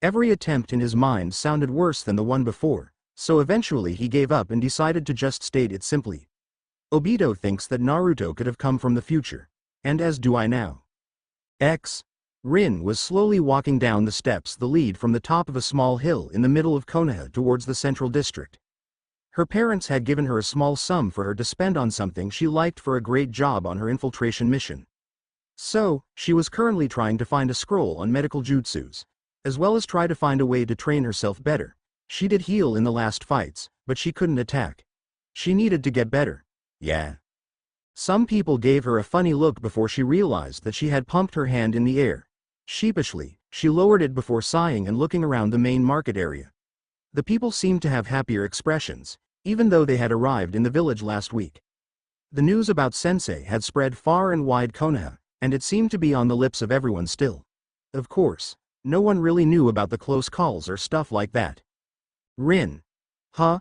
Every attempt in his mind sounded worse than the one before, so eventually he gave up and decided to just state it simply. Obito thinks that Naruto could have come from the future, and as do I now. Rin was slowly walking down the steps that lead from the top of a small hill in the middle of Konoha towards the central district. Her parents had given her a small sum for her to spend on something she liked for a great job on her infiltration mission. So, she was currently trying to find a scroll on medical jutsus, as well as try to find a way to train herself better. She did heal in the last fights, but she couldn't attack. She needed to get better. Yeah. Some people gave her a funny look before she realized that she had pumped her hand in the air. Sheepishly, she lowered it before sighing and looking around the main market area. The people seemed to have happier expressions, even though they had arrived in the village last week. The news about Sensei had spread far and wide Konoha, and it seemed to be on the lips of everyone still. Of course, no one really knew about the close calls or stuff like that. Rin. Huh?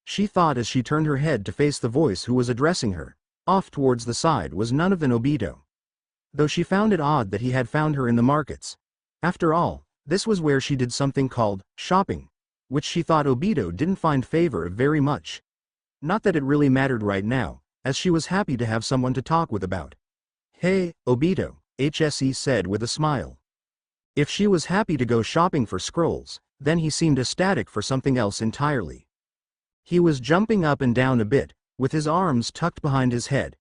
She thought as she turned her head to face the voice who was addressing her. Off towards the side was none other than Obito. Though she found it odd that he had found her in the markets. After all, this was where she did something called shopping, which she thought Obito didn't find favor very much. Not that it really mattered right now, as she was happy to have someone to talk with about. Hey, Obito, HSE said with a smile. If she was happy to go shopping for scrolls, then he seemed ecstatic for something else entirely. He was jumping up and down a bit, with his arms tucked behind his head.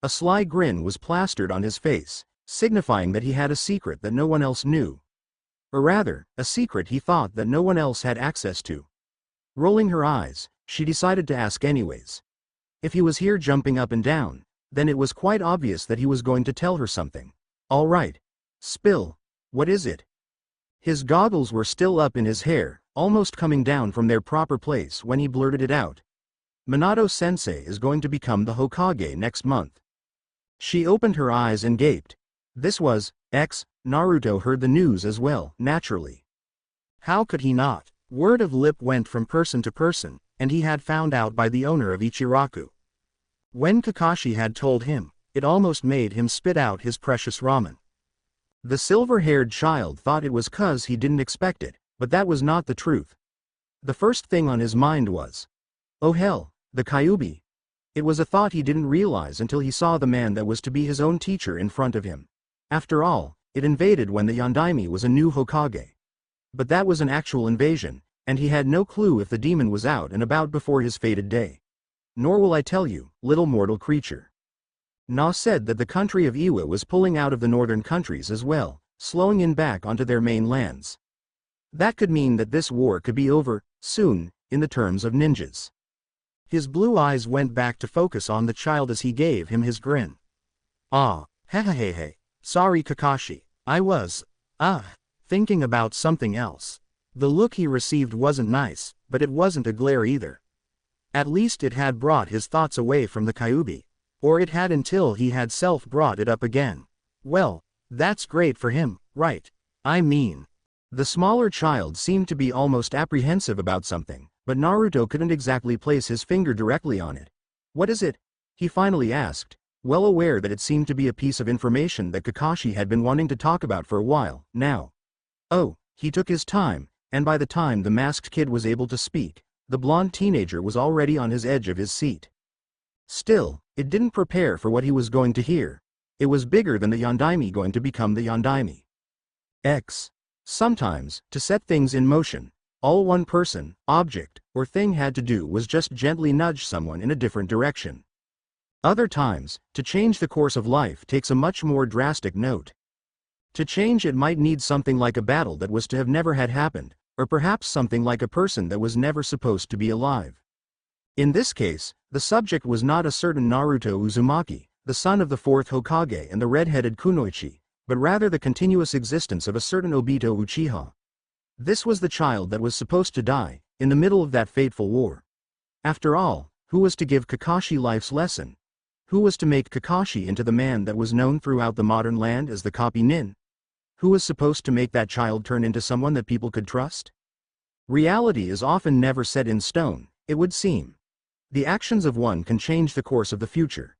A sly grin was plastered on his face, signifying that he had a secret that no one else knew. Or rather, a secret he thought that no one else had access to. Rolling her eyes, she decided to ask anyways. If he was here jumping up and down, then it was quite obvious that he was going to tell her something. All right. Spill. What is it? His goggles were still up in his hair, almost coming down from their proper place when he blurted it out. Minato-sensei is going to become the Hokage next month. She opened her eyes and gaped. This was, Naruto heard the news as well, naturally. How could he not? Word of lip went from person to person, and he had found out by the owner of Ichiraku. When Kakashi had told him, it almost made him spit out his precious ramen. The silver-haired child thought it was 'cause he didn't expect it, but that was not the truth. The first thing on his mind was, oh hell, the Kyuubi. It was a thought he didn't realize until he saw the man that was to be his own teacher in front of him. After all, it invaded when the Yondaime was a new Hokage. But that was an actual invasion, and he had no clue if the demon was out and about before his fated day. Nor will I tell you, little mortal creature. Na said that the country of Iwa was pulling out of the northern countries as well, slowing in back onto their main lands. That could mean that this war could be over, soon, in the terms of ninjas. His blue eyes went back to focus on the child as he gave him his grin. Ah, hehehehe. Sorry Kakashi, I was, thinking about something else. The look he received wasn't nice, but it wasn't a glare either. At least it had brought his thoughts away from the Kyuubi. Or it had until he had brought it up again. Well, that's great for him, right? I mean. The smaller child seemed to be almost apprehensive about something, but Naruto couldn't exactly place his finger directly on it. What is it? He finally asked, well aware that it seemed to be a piece of information that Kakashi had been wanting to talk about for a while, now. Oh, he took his time, and by the time the masked kid was able to speak, the blonde teenager was already on his edge of his seat. Still, it didn't prepare for what he was going to hear. It was bigger than the Yondaime going to become the Yondaime. X. Sometimes, to set things in motion, all one person, object, or thing had to do was just gently nudge someone in a different direction. Other times, to change the course of life takes a much more drastic note. To change it might need something like a battle that was to have never had happened, or perhaps something like a person that was never supposed to be alive. In this case, the subject was not a certain Naruto Uzumaki, the son of the fourth Hokage and the red-headed Kunoichi, but rather the continuous existence of a certain Obito Uchiha. This was the child that was supposed to die, in the middle of that fateful war. After all, who was to give Kakashi life's lesson? Who was to make Kakashi into the man that was known throughout the modern land as the Copy Nin? Who was supposed to make that child turn into someone that people could trust? Reality is often never set in stone, it would seem. The actions of one can change the course of the future.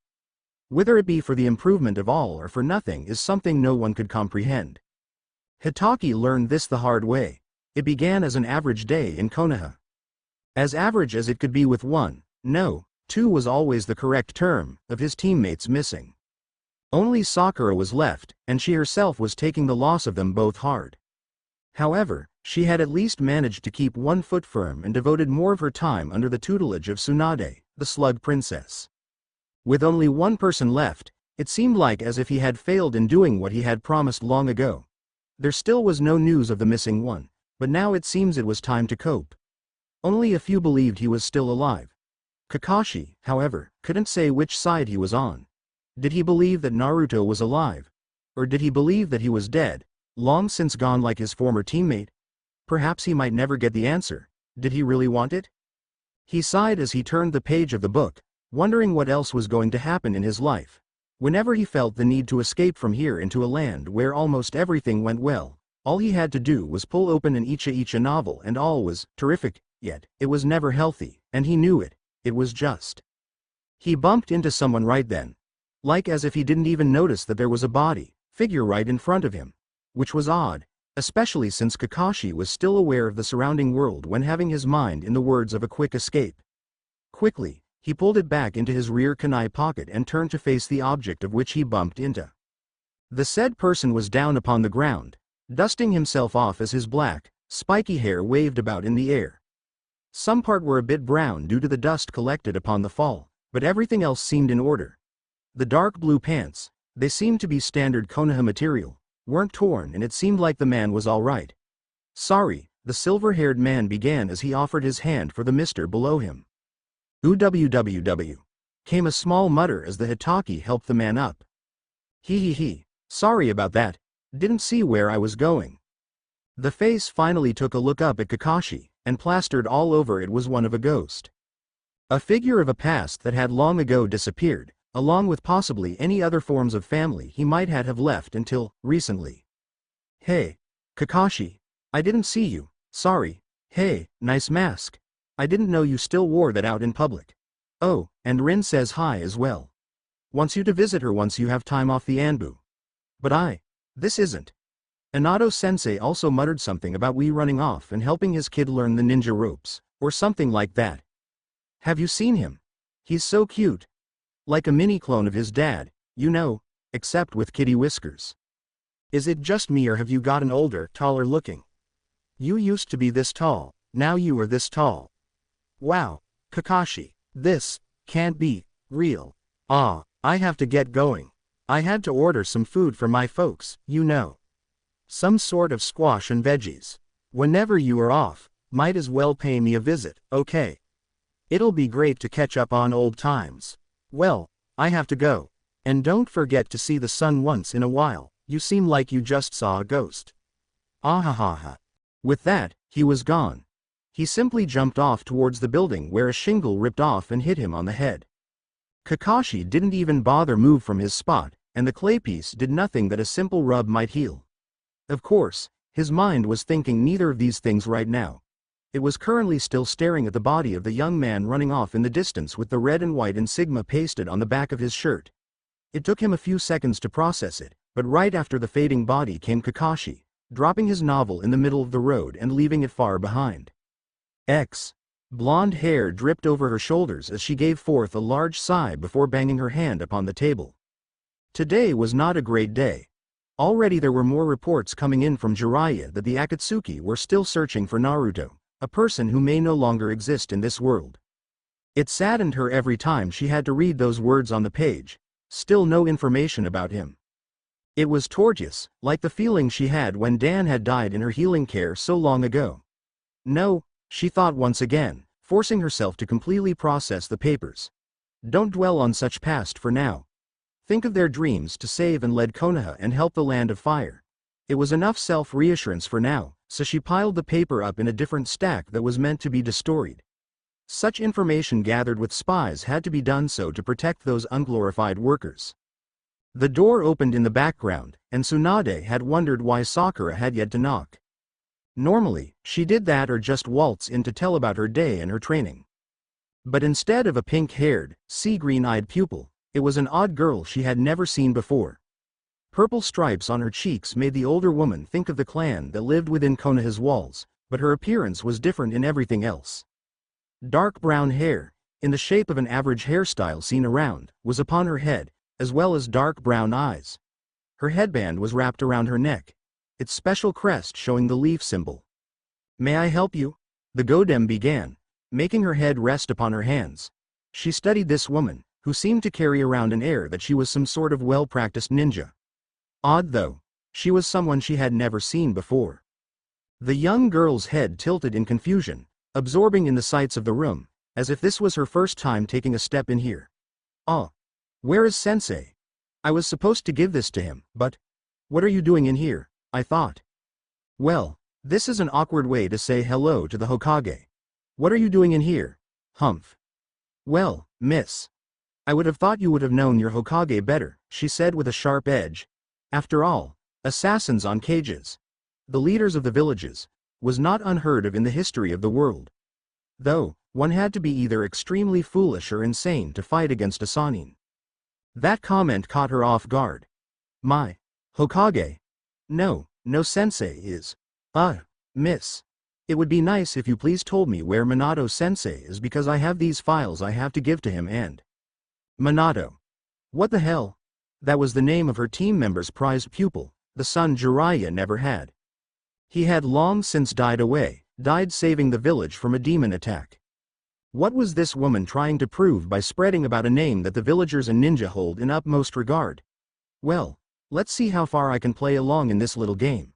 Whether it be for the improvement of all or for nothing is something no one could comprehend. Hitaki learned this the hard way. It began as an average day in Konoha. As average as it could be with one, no, two was always the correct term, of his teammates missing. Only Sakura was left, and she herself was taking the loss of them both hard. However, she had at least managed to keep one foot firm and devoted more of her time under the tutelage of Tsunade, the Slug Princess. With only one person left, it seemed like as if he had failed in doing what he had promised long ago. There still was no news of the missing one, but now it seems it was time to cope. Only a few believed he was still alive. Kakashi, however, couldn't say which side he was on. Did he believe that Naruto was alive? Or did he believe that he was dead, long since gone like his former teammate? Perhaps he might never get the answer. Did he really want it? He sighed as he turned the page of the book, wondering what else was going to happen in his life. Whenever he felt the need to escape from here into a land where almost everything went well, all he had to do was pull open an Icha novel and all was terrific, yet it was never healthy, and he knew it. It was just. He bumped into someone right then. Like as if he didn't even notice that there was a body, figure right in front of him. Which was odd, especially since Kakashi was still aware of the surrounding world when having his mind in the words of a quick escape. Quickly, he pulled it back into his rear kunai pocket and turned to face the object of which he bumped into. The said person was down upon the ground, dusting himself off as his black, spiky hair waved about in the air. Some part were a bit brown due to the dust collected upon the fall, but everything else seemed in order. The dark blue pants, they seemed to be standard Konoha material, weren't torn and it seemed like the man was all right. Sorry, the silver-haired man began as he offered his hand for the mister below him. Www. Came a small mutter as the Hitaki helped the man up. He. Sorry about that. Didn't see where I was going. The face finally took a look up at Kakashi, and plastered all over it was one of a ghost. A figure of a past that had long ago disappeared, along with possibly any other forms of family he might have left until recently. Hey, Kakashi. I didn't see you, sorry. Hey, nice mask. I didn't know you still wore that out in public. Oh, and Rin says hi as well. Wants you to visit her once you have time off the Anbu. But this isn't. Minato-sensei also muttered something about we running off and helping his kid learn the ninja ropes, or something like that. Have you seen him? He's so cute. Like a mini-clone of his dad, you know, except with kitty whiskers. Is it just me or have you gotten older, taller looking? You used to be this tall, now you are this tall. Wow, Kakashi, this can't be real. I have to get going. I had to order some food for my folks, you know. Some sort of squash and veggies. Whenever you are off, might as well pay me a visit, okay? It'll be great to catch up on old times. Well, I have to go. And don't forget to see the sun once in a while, you seem like you just saw a ghost. Ahahaha. With that, he was gone. He simply jumped off towards the building where a shingle ripped off and hit him on the head. Kakashi didn't even bother move from his spot, and the clay piece did nothing that a simple rub might heal. Of course, his mind was thinking neither of these things right now. It was currently still staring at the body of the young man running off in the distance with the red and white insignia pasted on the back of his shirt. It took him a few seconds to process it, but right after the fading body came Kakashi, dropping his novel in the middle of the road and leaving it far behind. Blonde hair dripped over her shoulders as she gave forth a large sigh before banging her hand upon the table. Today was not a great day. Already there were more reports coming in from Jiraiya that the Akatsuki were still searching for Naruto, a person who may no longer exist in this world. It saddened her every time she had to read those words on the page. Still no information about him. It was tortuous, like the feeling she had when Dan had died in her healing care so long ago. No, she thought once again, forcing herself to completely process the papers. Don't dwell on such past for now. Think of their dreams to save and lead Konoha and help the Land of Fire. It was enough self-reassurance for now, so she piled the paper up in a different stack that was meant to be destroyed. Such information gathered with spies had to be done so to protect those unglorified workers. The door opened in the background, and Tsunade had wondered why Sakura had yet to knock. Normally, she did that or just waltz in to tell about her day and her training. But instead of a pink-haired, sea-green-eyed pupil, it was an odd girl she had never seen before. Purple stripes on her cheeks made the older woman think of the clan that lived within Konoha's walls, but her appearance was different in everything else. Dark brown hair, in the shape of an average hairstyle seen around, was upon her head, as well as dark brown eyes. Her headband was wrapped around her neck, its special crest showing the leaf symbol. "May I help you?" the Godem began, making her head rest upon her hands. She studied this woman, who seemed to carry around an air that she was some sort of well-practiced ninja. Odd though, she was someone she had never seen before. The young girl's head tilted in confusion, absorbing in the sights of the room, as if this was her first time taking a step in here. "Oh, where is Sensei? I was supposed to give this to him, but what are you doing in here?" I thought. Well, this is an awkward way to say hello to the Hokage. "What are you doing in here?" "Humph. Well, miss. I would have thought you would have known your Hokage better," she said with a sharp edge. After all, assassins on cages, the leaders of the villages, was not unheard of in the history of the world. Though, one had to be either extremely foolish or insane to fight against a Sannin. That comment caught her off guard. "My Hokage? No Sensei is. Miss. It would be nice if you please told me where Minato Sensei is because I have these files I have to give to him and..." Minato. What the hell? That was the name of her team member's prized pupil, the son Jiraiya never had. He had long since died saving the village from a demon attack. What was this woman trying to prove by spreading about a name that the villagers and ninja hold in utmost regard? Well, let's see how far I can play along in this little game,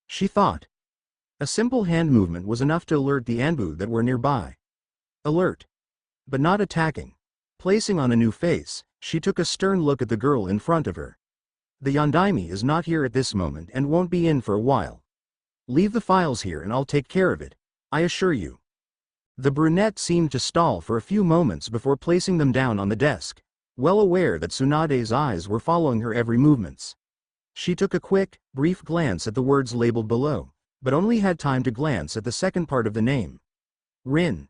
she thought. A simple hand movement was enough to alert the Anbu that were nearby. Alert, but not attacking. Placing on a new face, she took a stern look at the girl in front of her. "The Yondaime is not here at this moment and won't be in for a while. Leave the files here and I'll take care of it, I assure you." The brunette seemed to stall for a few moments before placing them down on the desk, well aware that Tsunade's eyes were following her every movements. She took a quick, brief glance at the words labeled below, but only had time to glance at the second part of the name. Rin.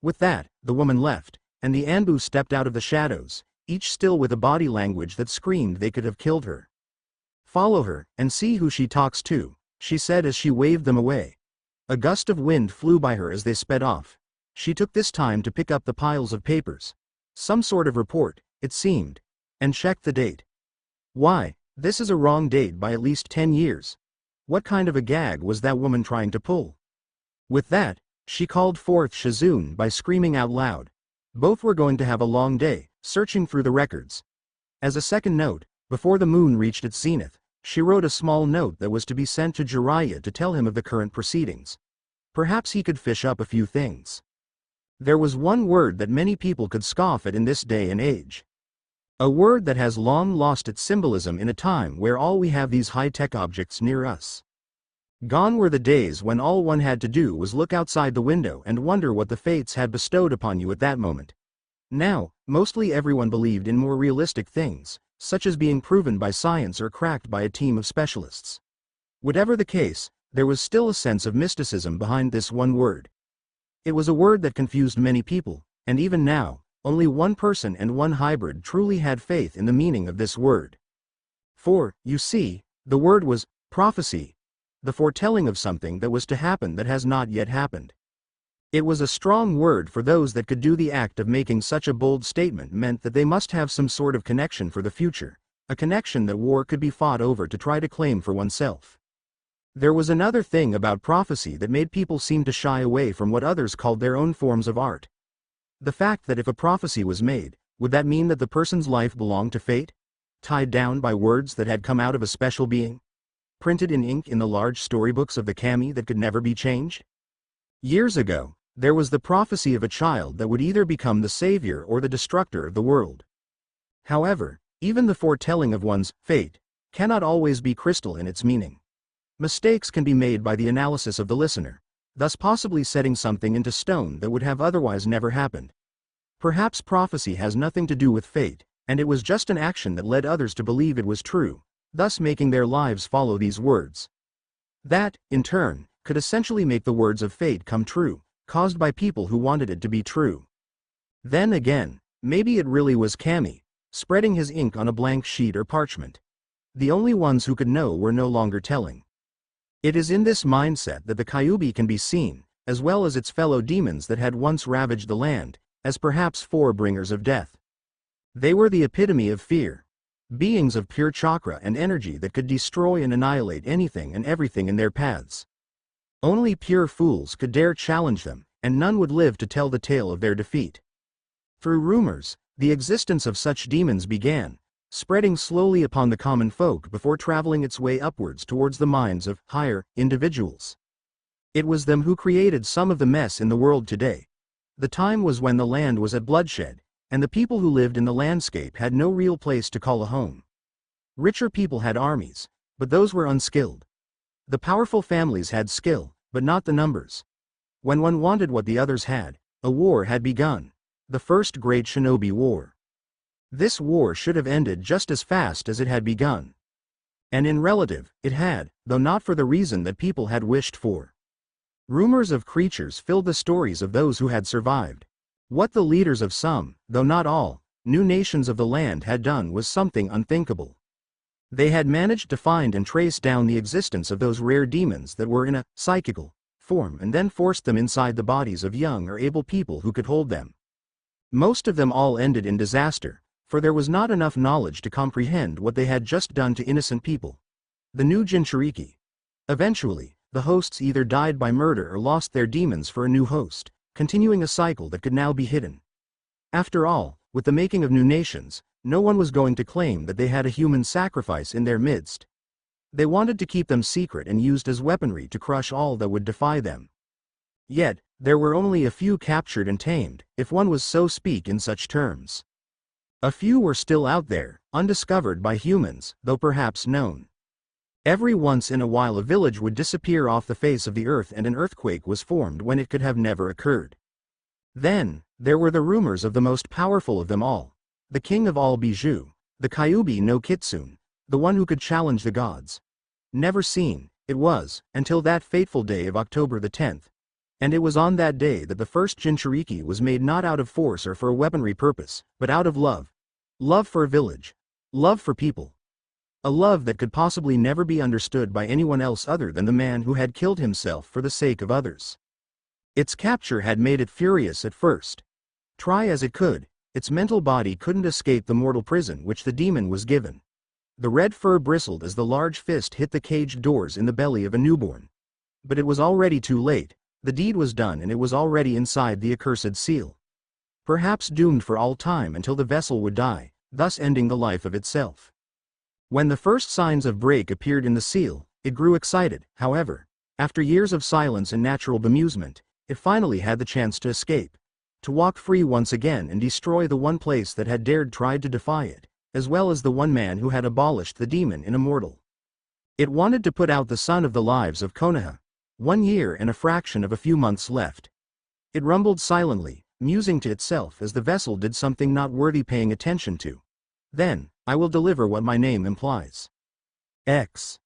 With that, the woman left, and the Anbu stepped out of the shadows, each still with a body language that screamed they could have killed her. "Follow her, and see who she talks to," she said as she waved them away. A gust of wind flew by her as they sped off. She took this time to pick up the piles of papers. Some sort of report, it seemed, and checked the date. Why, this is a wrong date by at least 10 years. What kind of a gag was that woman trying to pull? With that, she called forth Shizune by screaming out loud. Both were going to have a long day, searching through the records. As a second note, before the moon reached its zenith, she wrote a small note that was to be sent to Jiraiya to tell him of the current proceedings. Perhaps he could fish up a few things. There was one word that many people could scoff at in this day and age. A word that has long lost its symbolism in a time where all we have these high-tech objects near us. Gone were the days when all one had to do was look outside the window and wonder what the fates had bestowed upon you at that moment. Now, mostly everyone believed in more realistic things, such as being proven by science or cracked by a team of specialists. Whatever the case, there was still a sense of mysticism behind this one word. It was a word that confused many people, and even now, only one person and one hybrid truly had faith in the meaning of this word. For, you see, the word was prophecy, the foretelling of something that was to happen that has not yet happened. It was a strong word for those that could do the act of making such a bold statement meant that they must have some sort of connection for the future, a connection that war could be fought over to try to claim for oneself. There was another thing about prophecy that made people seem to shy away from what others called their own forms of art. The fact that if a prophecy was made, would that mean that the person's life belonged to fate? Tied down by words that had come out of a special being? Printed in ink in the large storybooks of the kami that could never be changed? Years ago, there was the prophecy of a child that would either become the savior or the destructor of the world. However, even the foretelling of one's fate cannot always be crystal in its meaning. Mistakes can be made by the analysis of the listener, thus possibly setting something into stone that would have otherwise never happened. Perhaps prophecy has nothing to do with fate, and it was just an action that led others to believe it was true, thus making their lives follow these words. That, in turn, could essentially make the words of fate come true, caused by people who wanted it to be true. Then again, maybe it really was Kami, spreading his ink on a blank sheet or parchment. The only ones who could know were no longer telling. It is in this mindset that the Kyuubi can be seen, as well as its fellow demons that had once ravaged the land, as perhaps forebringers of death. They were the epitome of fear. Beings of pure chakra and energy that could destroy and annihilate anything and everything in their paths. Only pure fools could dare challenge them, and none would live to tell the tale of their defeat. Through rumors, the existence of such demons began, spreading slowly upon the common folk before traveling its way upwards towards the minds of higher individuals. It was them who created some of the mess in the world today. The time was when the land was at bloodshed, and the people who lived in the landscape had no real place to call a home. Richer people had armies, but those were unskilled. The powerful families had skill, but not the numbers. When one wanted what the others had, a war had begun, the first great shinobi war. This war should have ended just as fast as it had begun. And in relative, it had, though not for the reason that people had wished for. Rumors of creatures filled the stories of those who had survived. What the leaders of some, though not all, new nations of the land had done was something unthinkable. They had managed to find and trace down the existence of those rare demons that were in a psychical form and then forced them inside the bodies of young or able people who could hold them. Most of them all ended in disaster, for there was not enough knowledge to comprehend what they had just done to innocent people. The new Jinchuriki. Eventually, the hosts either died by murder or lost their demons for a new host, continuing a cycle that could now be hidden. After all, with the making of new nations, no one was going to claim that they had a human sacrifice in their midst. They wanted to keep them secret and used as weaponry to crush all that would defy them. Yet, there were only a few captured and tamed, if one was so speak in such terms. A few were still out there, undiscovered by humans, though perhaps known. Every once in a while a village would disappear off the face of the earth and an earthquake was formed when it could have never occurred. Then, there were the rumors of the most powerful of them all, the king of all Bijou, the Kyuubi no Kitsune, the one who could challenge the gods. Never seen, it was, until that fateful day of October the 10th. And it was on that day that the first Jinchuriki was made not out of force or for a weaponry purpose, but out of love. Love for a village. Love for people. A love that could possibly never be understood by anyone else other than the man who had killed himself for the sake of others. Its capture had made it furious at first. Try as it could, its mental body couldn't escape the mortal prison which the demon was given. The red fur bristled as the large fist hit the caged doors in the belly of a newborn. But it was already too late, the deed was done and it was already inside the accursed seal. Perhaps doomed for all time until the vessel would die, thus ending the life of itself. When the first signs of break appeared in the seal, it grew excited. However, after years of silence and natural bemusement, it finally had the chance to escape, to walk free once again and destroy the one place that had tried to defy it, as well as the one man who had abolished the demon in a mortal. It wanted to put out the sun of the lives of Konoha. 1 year and a fraction of a few months left. It rumbled silently, musing to itself as the vessel did something not worthy paying attention to. Then, I will deliver what my name implies. X.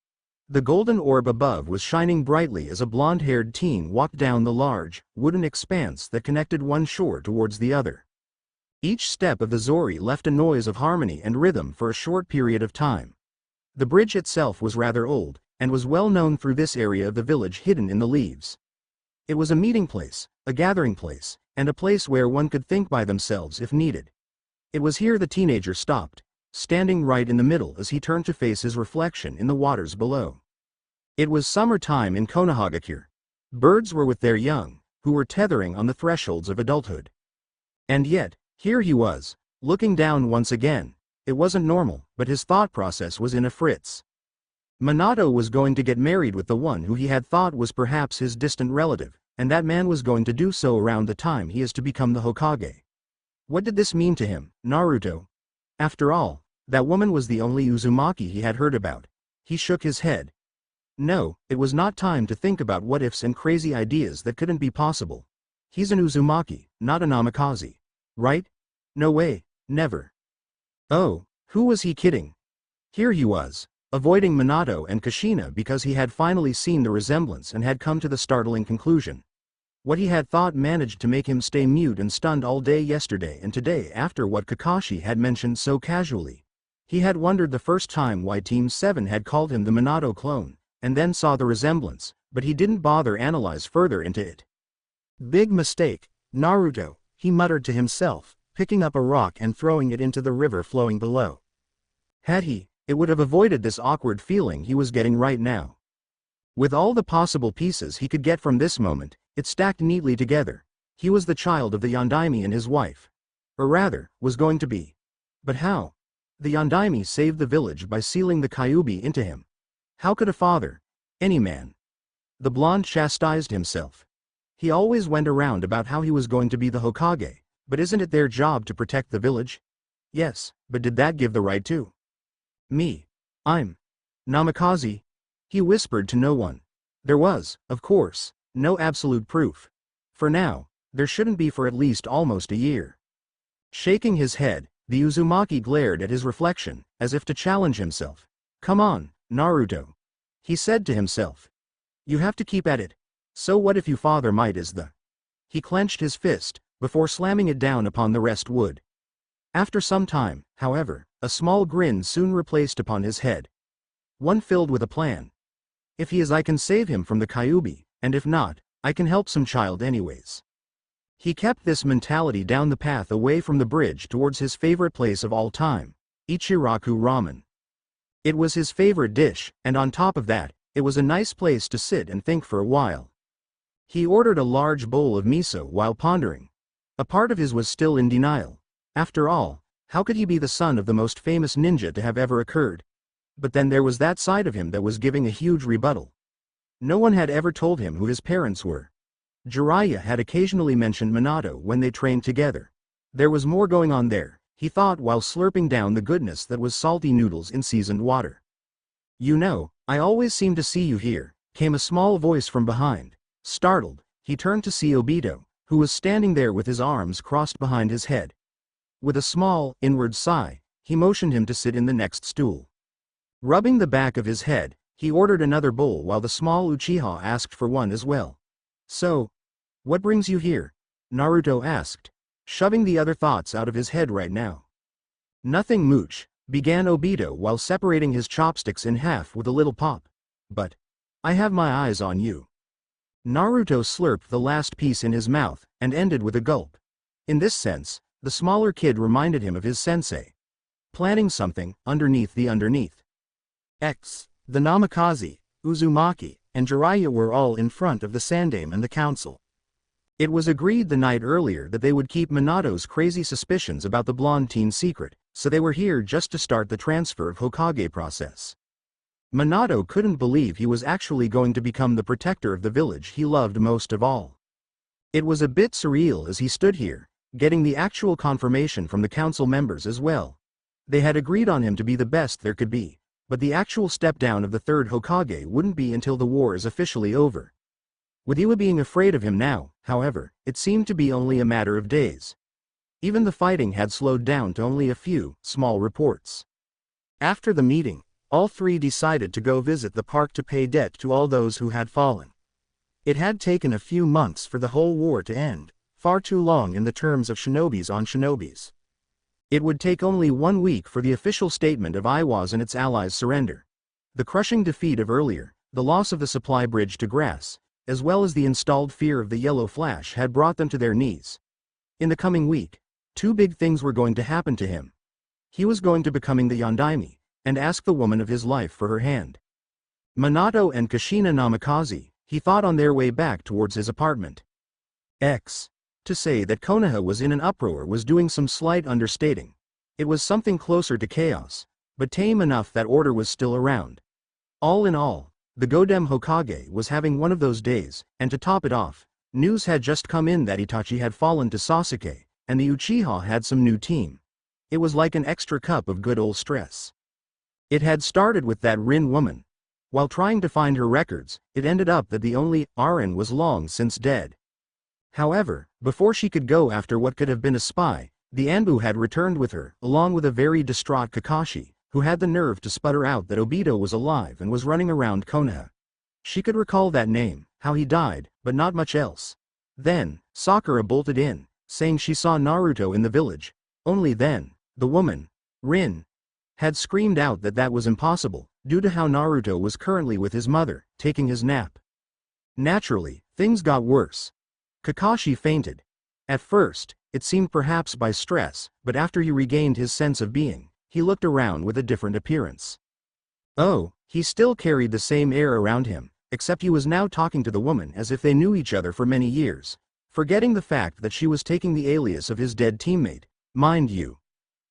The golden orb above was shining brightly as a blonde-haired teen walked down the large, wooden expanse that connected one shore towards the other. Each step of the Zori left a noise of harmony and rhythm for a short period of time. The bridge itself was rather old, and was well known through this area of the village hidden in the leaves. It was a meeting place, a gathering place, and a place where one could think by themselves if needed. It was here the teenager stopped, standing right in the middle as he turned to face his reflection in the waters below. It was summertime in Konohagakure. Birds were with their young, who were tethering on the thresholds of adulthood. And yet, here he was, looking down once again. It wasn't normal, but his thought process was in a fritz. Minato was going to get married with the one who he had thought was perhaps his distant relative, and that man was going to do so around the time he is to become the Hokage. What did this mean to him, Naruto? After all, that woman was the only Uzumaki he had heard about. He shook his head. No, it was not time to think about what-ifs and crazy ideas that couldn't be possible. He's an Uzumaki, not a Namikaze. Right? No way, never. Oh, who was he kidding? Here he was, avoiding Minato and Kushina because he had finally seen the resemblance and had come to the startling conclusion. What he had thought managed to make him stay mute and stunned all day yesterday and today after what Kakashi had mentioned so casually. He had wondered the first time why Team 7 had called him the Minato clone, and then saw the resemblance, but he didn't bother analyze further into it. Big mistake, Naruto, he muttered to himself, picking up a rock and throwing it into the river flowing below. Had he, it would have avoided this awkward feeling he was getting right now. With all the possible pieces he could get from this moment, it stacked neatly together. He was the child of the Yondaime and his wife. Or rather, was going to be. But how? The Yondaime saved the village by sealing the Kyuubi into him. How could a father, any man? The blonde chastised himself. He always went around about how he was going to be the Hokage, but isn't it their job to protect the village? Yes, but did that give the right to me? I'm Namikaze? He whispered to no one. There was, of course, no absolute proof. For now, there shouldn't be for at least almost a year. Shaking his head, the Uzumaki glared at his reflection, as if to challenge himself. Come on, Naruto. He said to himself. You have to keep at it. So what if you father might is the... He clenched his fist, before slamming it down upon the rest wood. After some time, however, a small grin soon replaced upon his head. One filled with a plan. If he is, I can save him from the Kyuubi, and if not, I can help some child anyways. He kept this mentality down the path away from the bridge towards his favorite place of all time, Ichiraku Ramen. It was his favorite dish, and on top of that, it was a nice place to sit and think for a while. He ordered a large bowl of miso while pondering. A part of his was still in denial. After all, how could he be the son of the most famous ninja to have ever occurred? But then there was that side of him that was giving a huge rebuttal. No one had ever told him who his parents were. Jiraiya had occasionally mentioned Minato when they trained together. There was more going on there, he thought while slurping down the goodness that was salty noodles in seasoned water. You know, I always seem to see you here, came a small voice from behind. Startled, he turned to see Obito, who was standing there with his arms crossed behind his head. With a small, inward sigh, he motioned him to sit in the next stool. Rubbing the back of his head, he ordered another bowl while the small Uchiha asked for one as well. So, what brings you here? Naruto asked, shoving the other thoughts out of his head right now. Nothing mooch, began Obito while separating his chopsticks in half with a little pop. But, I have my eyes on you. Naruto slurped the last piece in his mouth, and ended with a gulp. In this sense, the smaller kid reminded him of his sensei. Planning something, underneath the underneath. The Namikaze, Uzumaki, and Jiraiya were all in front of the Sandaime and the council. It was agreed the night earlier that they would keep Minato's crazy suspicions about the blonde teen secret, so they were here just to start the transfer of Hokage process. Minato couldn't believe he was actually going to become the protector of the village he loved most of all. It was a bit surreal as he stood here, getting the actual confirmation from the council members as well. They had agreed on him to be the best there could be, but the actual step down of the third Hokage wouldn't be until the war is officially over. With Iwa being afraid of him now, however, it seemed to be only a matter of days. Even the fighting had slowed down to only a few, small reports. After the meeting, all three decided to go visit the park to pay debt to all those who had fallen. It had taken a few months for the whole war to end, far too long in the terms of shinobis on shinobis. It would take only 1 week for the official statement of Iwa's and its allies' surrender. The crushing defeat of earlier, the loss of the supply bridge to grass, as well as the installed fear of the yellow flash had brought them to their knees. In the coming week, 2 big things were going to happen to him. He was going to becoming the Yondaime, and ask the woman of his life for her hand. Minato and Kushina Namikaze, he thought on their way back towards his apartment. To say that Konoha was in an uproar was doing some slight understating. It was something closer to chaos, but tame enough that order was still around. All in all, the Godem Hokage was having one of those days, and to top it off, news had just come in that Itachi had fallen to Sasuke, and the Uchiha had some new team. It was like an extra cup of good old stress. It had started with that Rin woman. While trying to find her records, it ended up that the only Arin was long since dead. However, before she could go after what could have been a spy, the Anbu had returned with her, along with a very distraught Kakashi, who had the nerve to sputter out that Obito was alive and was running around Konoha. She could recall that name, how he died, but not much else. Then, Sakura bolted in, saying she saw Naruto in the village. Only then, the woman, Rin, had screamed out that that was impossible, due to how Naruto was currently with his mother, taking his nap. Naturally, things got worse. Kakashi fainted. At first, it seemed perhaps by stress, but after he regained his sense of being, he looked around with a different appearance. Oh, he still carried the same air around him, except he was now talking to the woman as if they knew each other for many years, forgetting the fact that she was taking the alias of his dead teammate, mind you.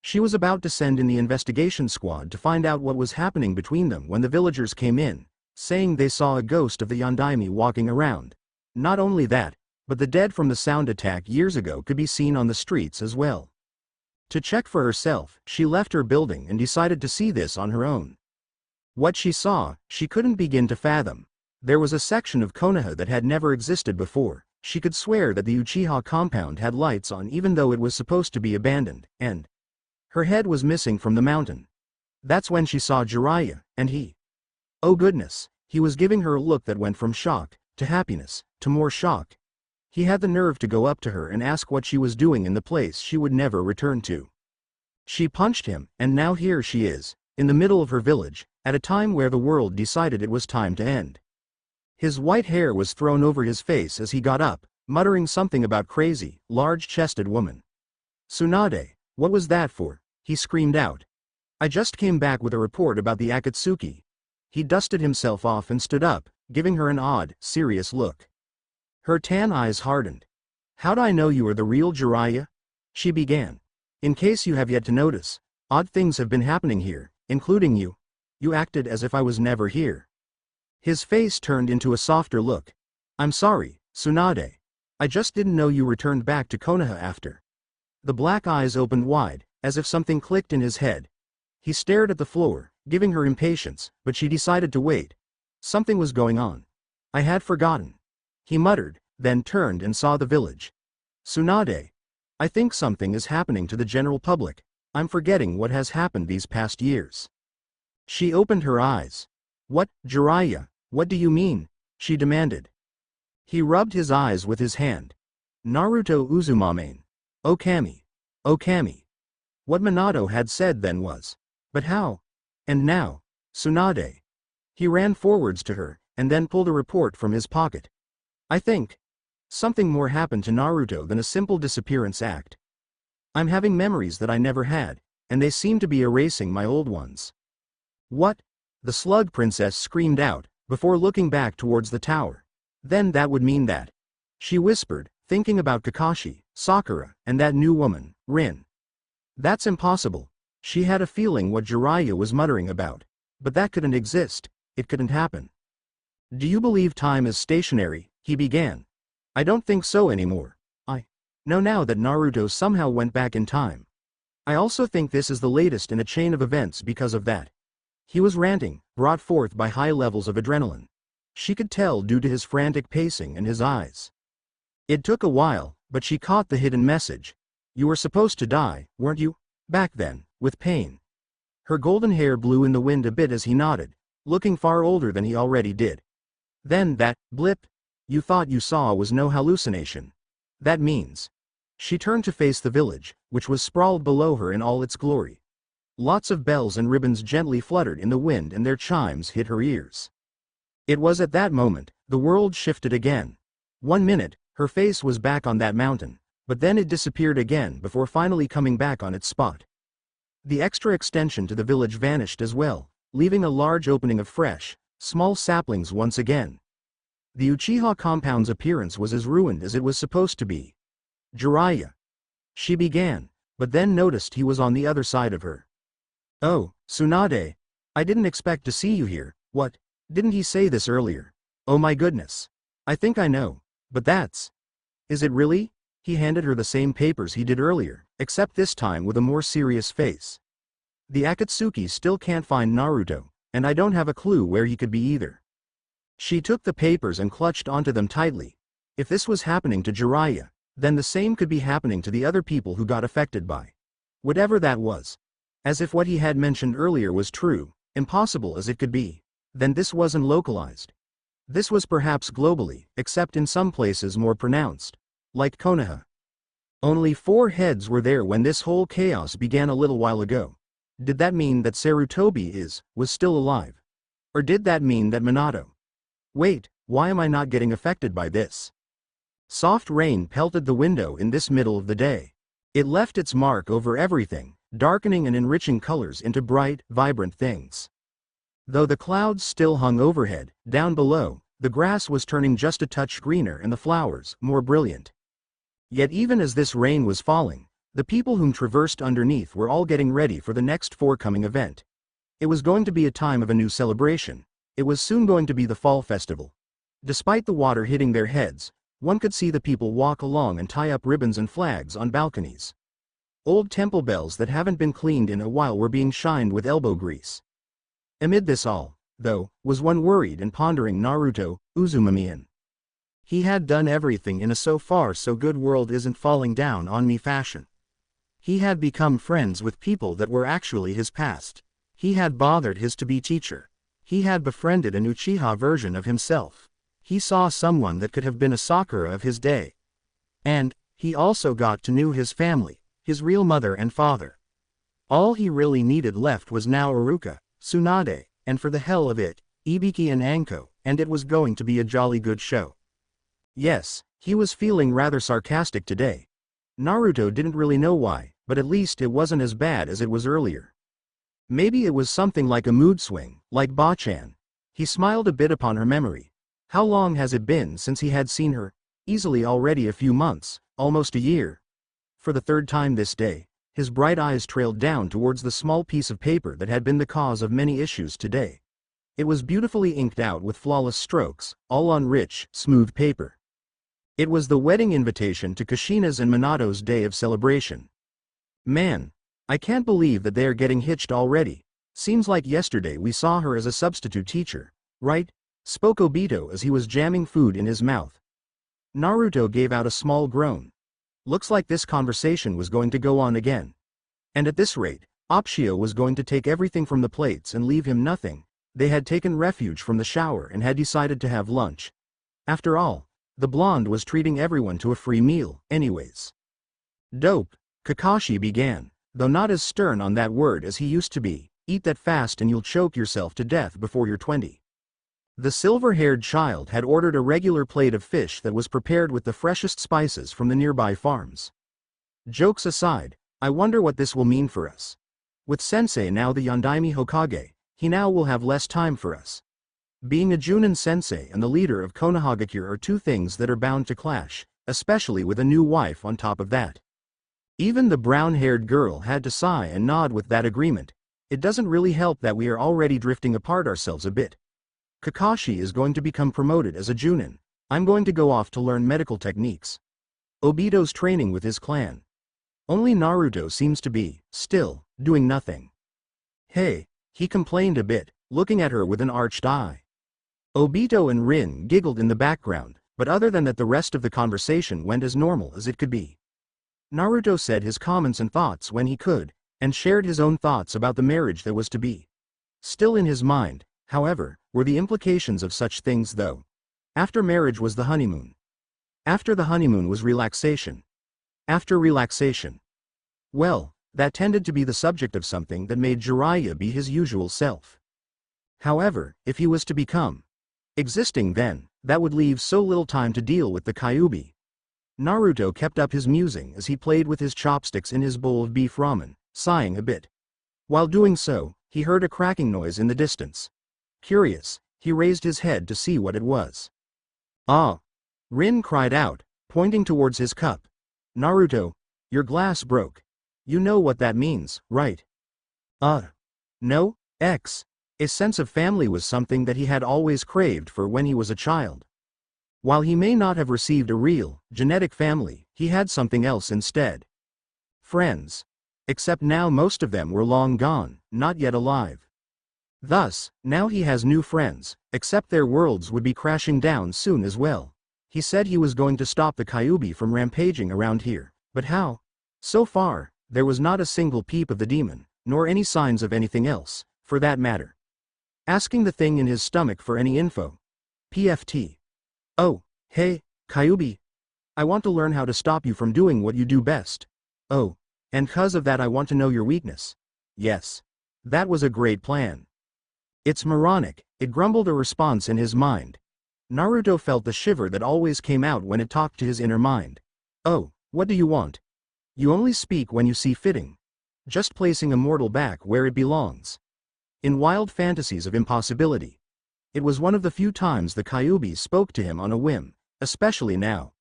She was about to send in the investigation squad to find out what was happening between them when the villagers came in, saying they saw a ghost of the Yondaime walking around. Not only that, but the dead from the sound attack years ago could be seen on the streets as well. To check for herself, she left her building and decided to see this on her own. What she saw, she couldn't begin to fathom. There was a section of Konoha that had never existed before. She could swear that the Uchiha compound had lights on even though it was supposed to be abandoned, and her head was missing from the mountain. That's when she saw Jiraiya, and he. Oh goodness, he was giving her a look that went from shock, to happiness, to more shock. He had the nerve to go up to her and ask what she was doing in the place she would never return to. She punched him, and now here she is, in the middle of her village, at a time where the world decided it was time to end. His white hair was thrown over his face as he got up, muttering something about crazy, large-chested woman. Tsunade, what was that for? He screamed out. I just came back with a report about the Akatsuki. He dusted himself off and stood up, giving her an odd, serious look. Her tan eyes hardened. How'd I know you were the real Jiraiya? She began. In case you have yet to notice, odd things have been happening here, including you. You acted as if I was never here. His face turned into a softer look. I'm sorry, Tsunade. I just didn't know you returned back to Konoha after. The black eyes opened wide, as if something clicked in his head. He stared at the floor, giving her impatience, but she decided to wait. Something was going on. I had forgotten. He muttered, then turned and saw the village. Tsunade. I think something is happening to the general public. I'm forgetting what has happened these past years. She opened her eyes. What, Jiraiya, what do you mean? She demanded. He rubbed his eyes with his hand. Naruto Uzumame. Okami. Okami. What Minato had said then was. But how? And now, Tsunade. He ran forwards to her, and then pulled a report from his pocket. I think something more happened to Naruto than a simple disappearance act. I'm having memories that I never had, and they seem to be erasing my old ones. What? The slug princess screamed out, before looking back towards the tower. Then that would mean that. She whispered, thinking about Kakashi, Sakura, and that new woman, Rin. That's impossible. She had a feeling what Jiraiya was muttering about. But that couldn't exist, it couldn't happen. Do you believe time is stationary? He began. I don't think so anymore. I know now that Naruto somehow went back in time. I also think this is the latest in a chain of events because of that. He was ranting, brought forth by high levels of adrenaline. She could tell due to his frantic pacing and his eyes. It took a while, but she caught the hidden message. You were supposed to die, weren't you? Back then, with pain. Her golden hair blew in the wind a bit as he nodded, looking far older than he already did. Then that blip you thought you saw was no hallucination. That means. She turned to face the village, which was sprawled below her in all its glory. Lots of bells and ribbons gently fluttered in the wind and their chimes hit her ears. It was at that moment, the world shifted again. 1 minute, her face was back on that mountain, but then it disappeared again before finally coming back on its spot. The extra extension to the village vanished as well, leaving a large opening of fresh, small saplings once again. The Uchiha compound's appearance was as ruined as it was supposed to be. "Jiraiya," she began, but then noticed he was on the other side of her. "Oh, Tsunade, I didn't expect to see you here. What, didn't he say this earlier? Oh my goodness. I think I know, but that's... Is it really?" He handed her the same papers he did earlier, except this time with a more serious face. "The Akatsuki still can't find Naruto, and I don't have a clue where he could be either." She took the papers and clutched onto them tightly. If this was happening to Jiraiya, then the same could be happening to the other people who got affected by whatever that was. As if what he had mentioned earlier was true, impossible as it could be, then this wasn't localized. This was perhaps globally, except in some places more pronounced, like Konoha. Only 4 heads were there when this whole chaos began a little while ago. Did that mean that Sarutobi was still alive? Or did that mean that Minato? Wait, why am I not getting affected by this? Soft rain pelted the window in this middle of the day. It left its mark over everything, darkening and enriching colors into bright, vibrant things. Though the clouds still hung overhead, down below, the grass was turning just a touch greener and the flowers more brilliant. Yet even as this rain was falling, the people whom traversed underneath were all getting ready for the next forthcoming event. It was going to be a time of a new celebration. It was soon going to be the fall festival. Despite the water hitting their heads, one could see the people walk along and tie up ribbons and flags on balconies. Old temple bells that haven't been cleaned in a while were being shined with elbow grease. Amid this all, though, was one worried and pondering Naruto, Uzumamiya. He had done everything in a so far so good world isn't falling down on me fashion. He had become friends with people that were actually his past. He had bothered his to-be teacher. He had befriended an Uchiha version of himself. He saw someone that could have been a Sakura of his day. And he also got to know his family, his real mother and father. All he really needed left was now Iruka, Tsunade, and for the hell of it, Ibiki and Anko, and it was going to be a jolly good show. Yes, he was feeling rather sarcastic today. Naruto didn't really know why, but at least it wasn't as bad as it was earlier. Maybe it was something like a mood swing, like Bachan. He smiled a bit upon her memory. How long has it been since he had seen her? Easily already a few months, almost a year. For the 3rd time this day, his bright eyes trailed down towards the small piece of paper that had been the cause of many issues today. It was beautifully inked out with flawless strokes, all on rich, smooth paper. It was the wedding invitation to Kushina's and Minato's day of celebration. Man, I can't believe that they are getting hitched already. Seems like yesterday we saw her as a substitute teacher, right? Spoke Obito as he was jamming food in his mouth. Naruto gave out a small groan. Looks like this conversation was going to go on again. And at this rate, Opshio was going to take everything from the plates and leave him nothing. They had taken refuge from the shower and had decided to have lunch. After all, the blonde was treating everyone to a free meal, anyways. Dope, Kakashi began, though not as stern on that word as he used to be. Eat that fast and you'll choke yourself to death before you're 20. The silver-haired child had ordered a regular plate of fish that was prepared with the freshest spices from the nearby farms. Jokes aside, I wonder what this will mean for us. With Sensei now the Yondaime Hokage, he now will have less time for us. Being a Junin Sensei and the leader of Konohagakure are 2 things that are bound to clash, especially with a new wife on top of that. Even the brown-haired girl had to sigh and nod with that agreement. It doesn't really help that we are already drifting apart ourselves a bit. Kakashi is going to become promoted as a Junin. I'm going to go off to learn medical techniques. Obito's training with his clan. Only Naruto seems to be, still, doing nothing. Hey, he complained a bit, looking at her with an arched eye. Obito and Rin giggled in the background, but other than that the rest of the conversation went as normal as it could be. Naruto said his comments and thoughts when he could, and shared his own thoughts about the marriage that was to be. Still in his mind, however, were the implications of such things though. After marriage was the honeymoon. After the honeymoon was relaxation. After relaxation. Well, that tended to be the subject of something that made Jiraiya be his usual self. However, if he was to become existing then, that would leave so little time to deal with the Kyuubi. Naruto kept up his musing as he played with his chopsticks in his bowl of beef ramen, sighing a bit. While doing so, he heard a cracking noise in the distance. Curious, he raised his head to see what it was. Ah! Rin cried out, pointing towards his cup. Naruto, your glass broke. You know what that means, right? No, X. A sense of family was something that he had always craved for when he was a child. While he may not have received a real, genetic family, he had something else instead. Friends. Except now most of them were long gone, not yet alive. Thus, now he has new friends, except their worlds would be crashing down soon as well. He said he was going to stop the Kyuubi from rampaging around here, but how? So far, there was not a single peep of the demon, nor any signs of anything else, for that matter. Asking the thing in his stomach for any info. PFT. Oh, hey, Kyuubi. I want to learn how to stop you from doing what you do best. Oh, and 'cause of that I want to know your weakness. Yes. That was a great plan. It's moronic, it grumbled a response in his mind. Naruto felt the shiver that always came out when it talked to his inner mind. Oh, what do you want? You only speak when you see fitting. Just placing a mortal back where it belongs. In wild fantasies of impossibility. It was one of the few times the Kyuubi spoke to him on a whim, especially now.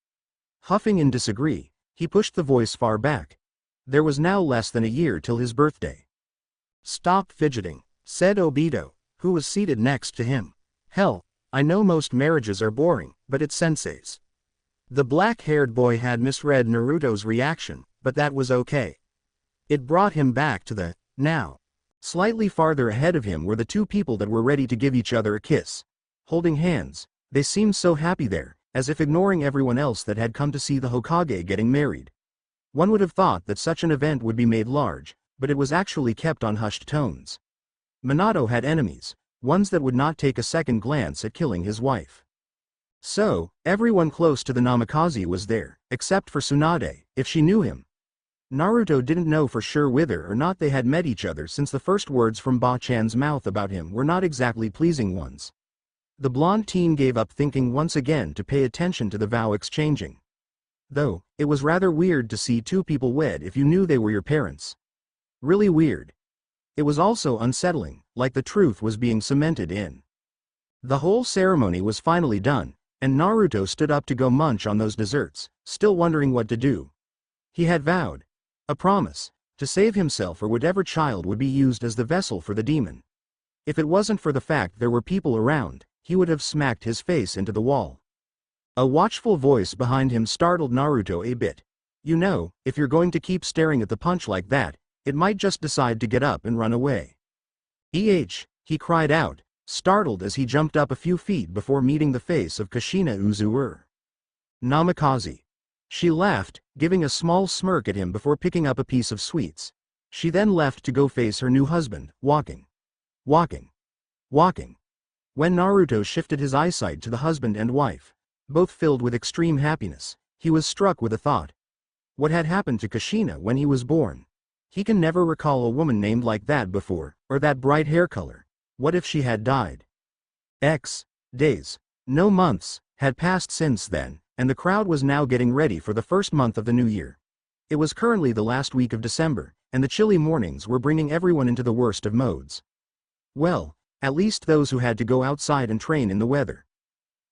Huffing in disagree, he pushed the voice far back. There was now less than a year till his birthday. Stop fidgeting, said Obito, who was seated next to him. Hell, I know most marriages are boring, but it's sensei's. The black-haired boy had misread Naruto's reaction, but that was okay. It brought him back to the now. Slightly farther ahead of him were the two people that were ready to give each other a kiss. Holding hands, they seemed so happy there, as if ignoring everyone else that had come to see the Hokage getting married. One would have thought that such an event would be made large, but it was actually kept on hushed tones. Minato had enemies, ones that would not take a second glance at killing his wife. So, everyone close to the Namikaze was there, except for Tsunade, if she knew him. Naruto didn't know for sure whether or not they had met each other since the first words from Ba-chan's mouth about him were not exactly pleasing ones. The blonde teen gave up thinking once again to pay attention to the vow exchanging. Though, it was rather weird to see two people wed if you knew they were your parents. Really weird. It was also unsettling, like the truth was being cemented in. The whole ceremony was finally done, and Naruto stood up to go munch on those desserts, still wondering what to do. He had vowed. A promise, to save himself or whatever child would be used as the vessel for the demon. If it wasn't for the fact there were people around, he would have smacked his face into the wall. A watchful voice behind him startled Naruto a bit. You know, if you're going to keep staring at the punch like that, it might just decide to get up and run away. He cried out, startled as he jumped up a few feet before meeting the face of Kushina Uzuru. Namikaze. She laughed, giving a small smirk at him before picking up a piece of sweets. She then left to go face her new husband, walking. When Naruto shifted his eyesight to the husband and wife, both filled with extreme happiness, he was struck with a thought. What had happened to Kushina when he was born? He can never recall a woman named like that before, or that bright hair color. What if she had died? Days, no months, had passed since then, and the crowd was now getting ready for the first month of the new year. It was currently the last week of December, and the chilly mornings were bringing everyone into the worst of modes. Well, at least those who had to go outside and train in the weather.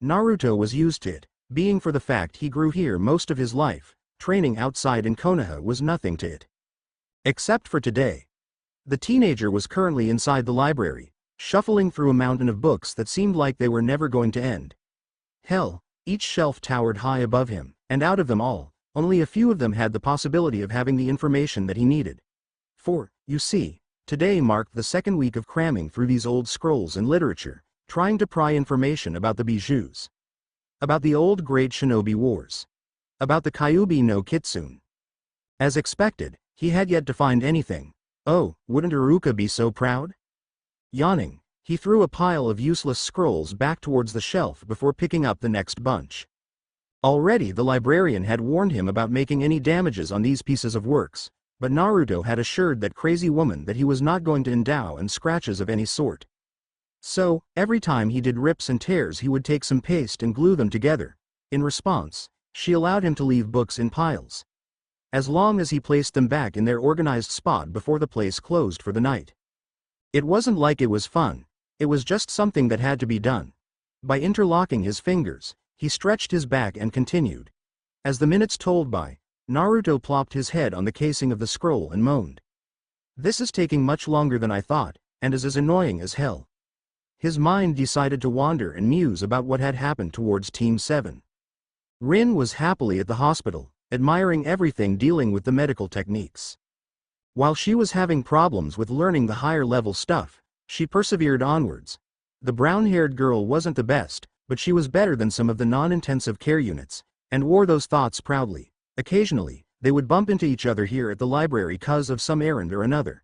Naruto was used to it, being for the fact he grew here most of his life. Training outside in Konoha was nothing to it. Except for today. The teenager was currently inside the library, shuffling through a mountain of books that seemed like they were never going to end. Hell, each shelf towered high above him, and out of them all, only a few of them had the possibility of having the information that he needed. For, you see, today marked the second week of cramming through these old scrolls and literature, trying to pry information about the Bijous. About the old great shinobi wars. About the Kyuubi no Kitsune. As expected, he had yet to find anything. Oh, wouldn't Iruka be so proud? Yawning, he threw a pile of useless scrolls back towards the shelf before picking up the next bunch. Already the librarian had warned him about making any damages on these pieces of works, but Naruto had assured that crazy woman that he was not going to endow in scratches of any sort. So, every time he did rips and tears he would take some paste and glue them together. In response, she allowed him to leave books in piles. as long as he placed them back in their organized spot before the place closed for the night. It wasn't like it was fun, it was just something that had to be done. By interlocking his fingers, he stretched his back and continued. As the minutes told by, Naruto plopped his head on the casing of the scroll and moaned. This is taking much longer than I thought, and is as annoying as hell. His mind decided to wander and muse about what had happened towards Team 7. Rin was happily at the hospital, admiring everything dealing with the medical techniques. While she was having problems with learning the higher level stuff, she persevered onwards. The brown-haired girl wasn't the best, but she was better than some of the non-intensive care units, and wore those thoughts proudly. Occasionally, they would bump into each other here at the library cause of some errand or another.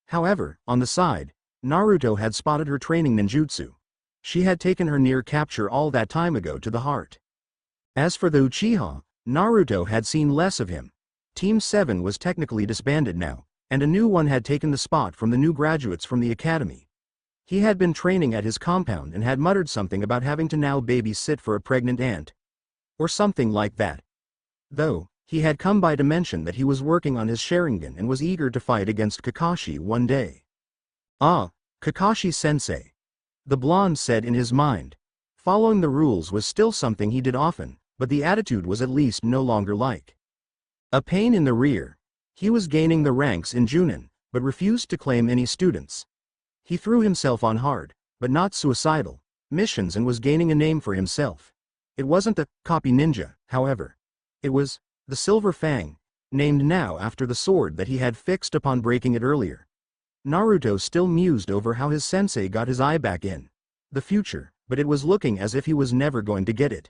However, on the side, Naruto had spotted her training ninjutsu. She had taken her near capture all that time ago to the heart. As for the Uchiha, Naruto had seen less of him. Team 7 was technically disbanded now, and a new one had taken the spot from the new graduates from the academy. He had been training at his compound and had muttered something about having to now babysit for a pregnant aunt. Or something like that. Though, he had come by to mention that he was working on his Sharingan and was eager to fight against Kakashi one day. Ah, Kakashi-sensei. The blonde said in his mind. Following the rules was still something he did often, but the attitude was at least no longer like a pain in the rear. He was gaining the ranks in Junin, but refused to claim any students. He threw himself on hard, but not suicidal, missions and was gaining a name for himself. It wasn't the copy ninja, however. It was the Silver Fang, named now after the sword that he had fixed upon breaking it earlier. Naruto still mused over how his sensei got his eye back in the future, but it was looking as if he was never going to get it.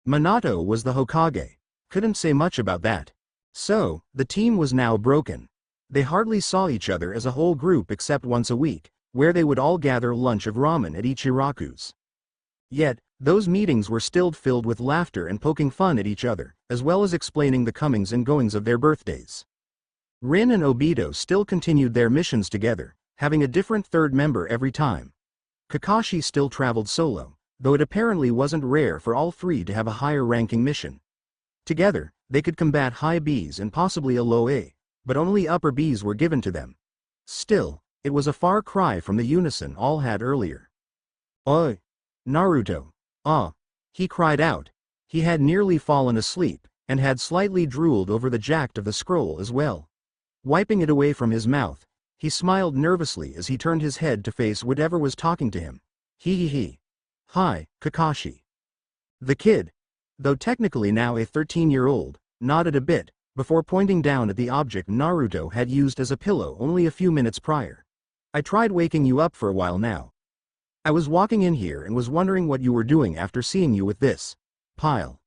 Minato was the Hokage. Couldn't say much about that. So, the team was now broken. They hardly saw each other as a whole group except once a week, where they would all gather lunch of ramen at Ichiraku's. Yet, those meetings were still filled with laughter and poking fun at each other, as well as explaining the comings and goings of their birthdays. Rin and Obito still continued their missions together, having a different third member every time. Kakashi still traveled solo, though it apparently wasn't rare for all three to have a higher-ranking mission. Together, they could combat high Bs and possibly a low A, but only upper Bs were given to them. Still, it was a far cry from the unison all had earlier. "Oi! Naruto! Ah!" he cried out. He had nearly fallen asleep, and had slightly drooled over the jacket of the scroll as well. Wiping it away from his mouth, he smiled nervously as he turned his head to face whatever was talking to him. He. "Hi, Kakashi." The kid, though technically now a 13-year-old, nodded a bit, before pointing down at the object Naruto had used as a pillow only a few minutes prior. "I tried waking you up for a while now. I was walking in here and was wondering what you were doing after seeing you with this pile."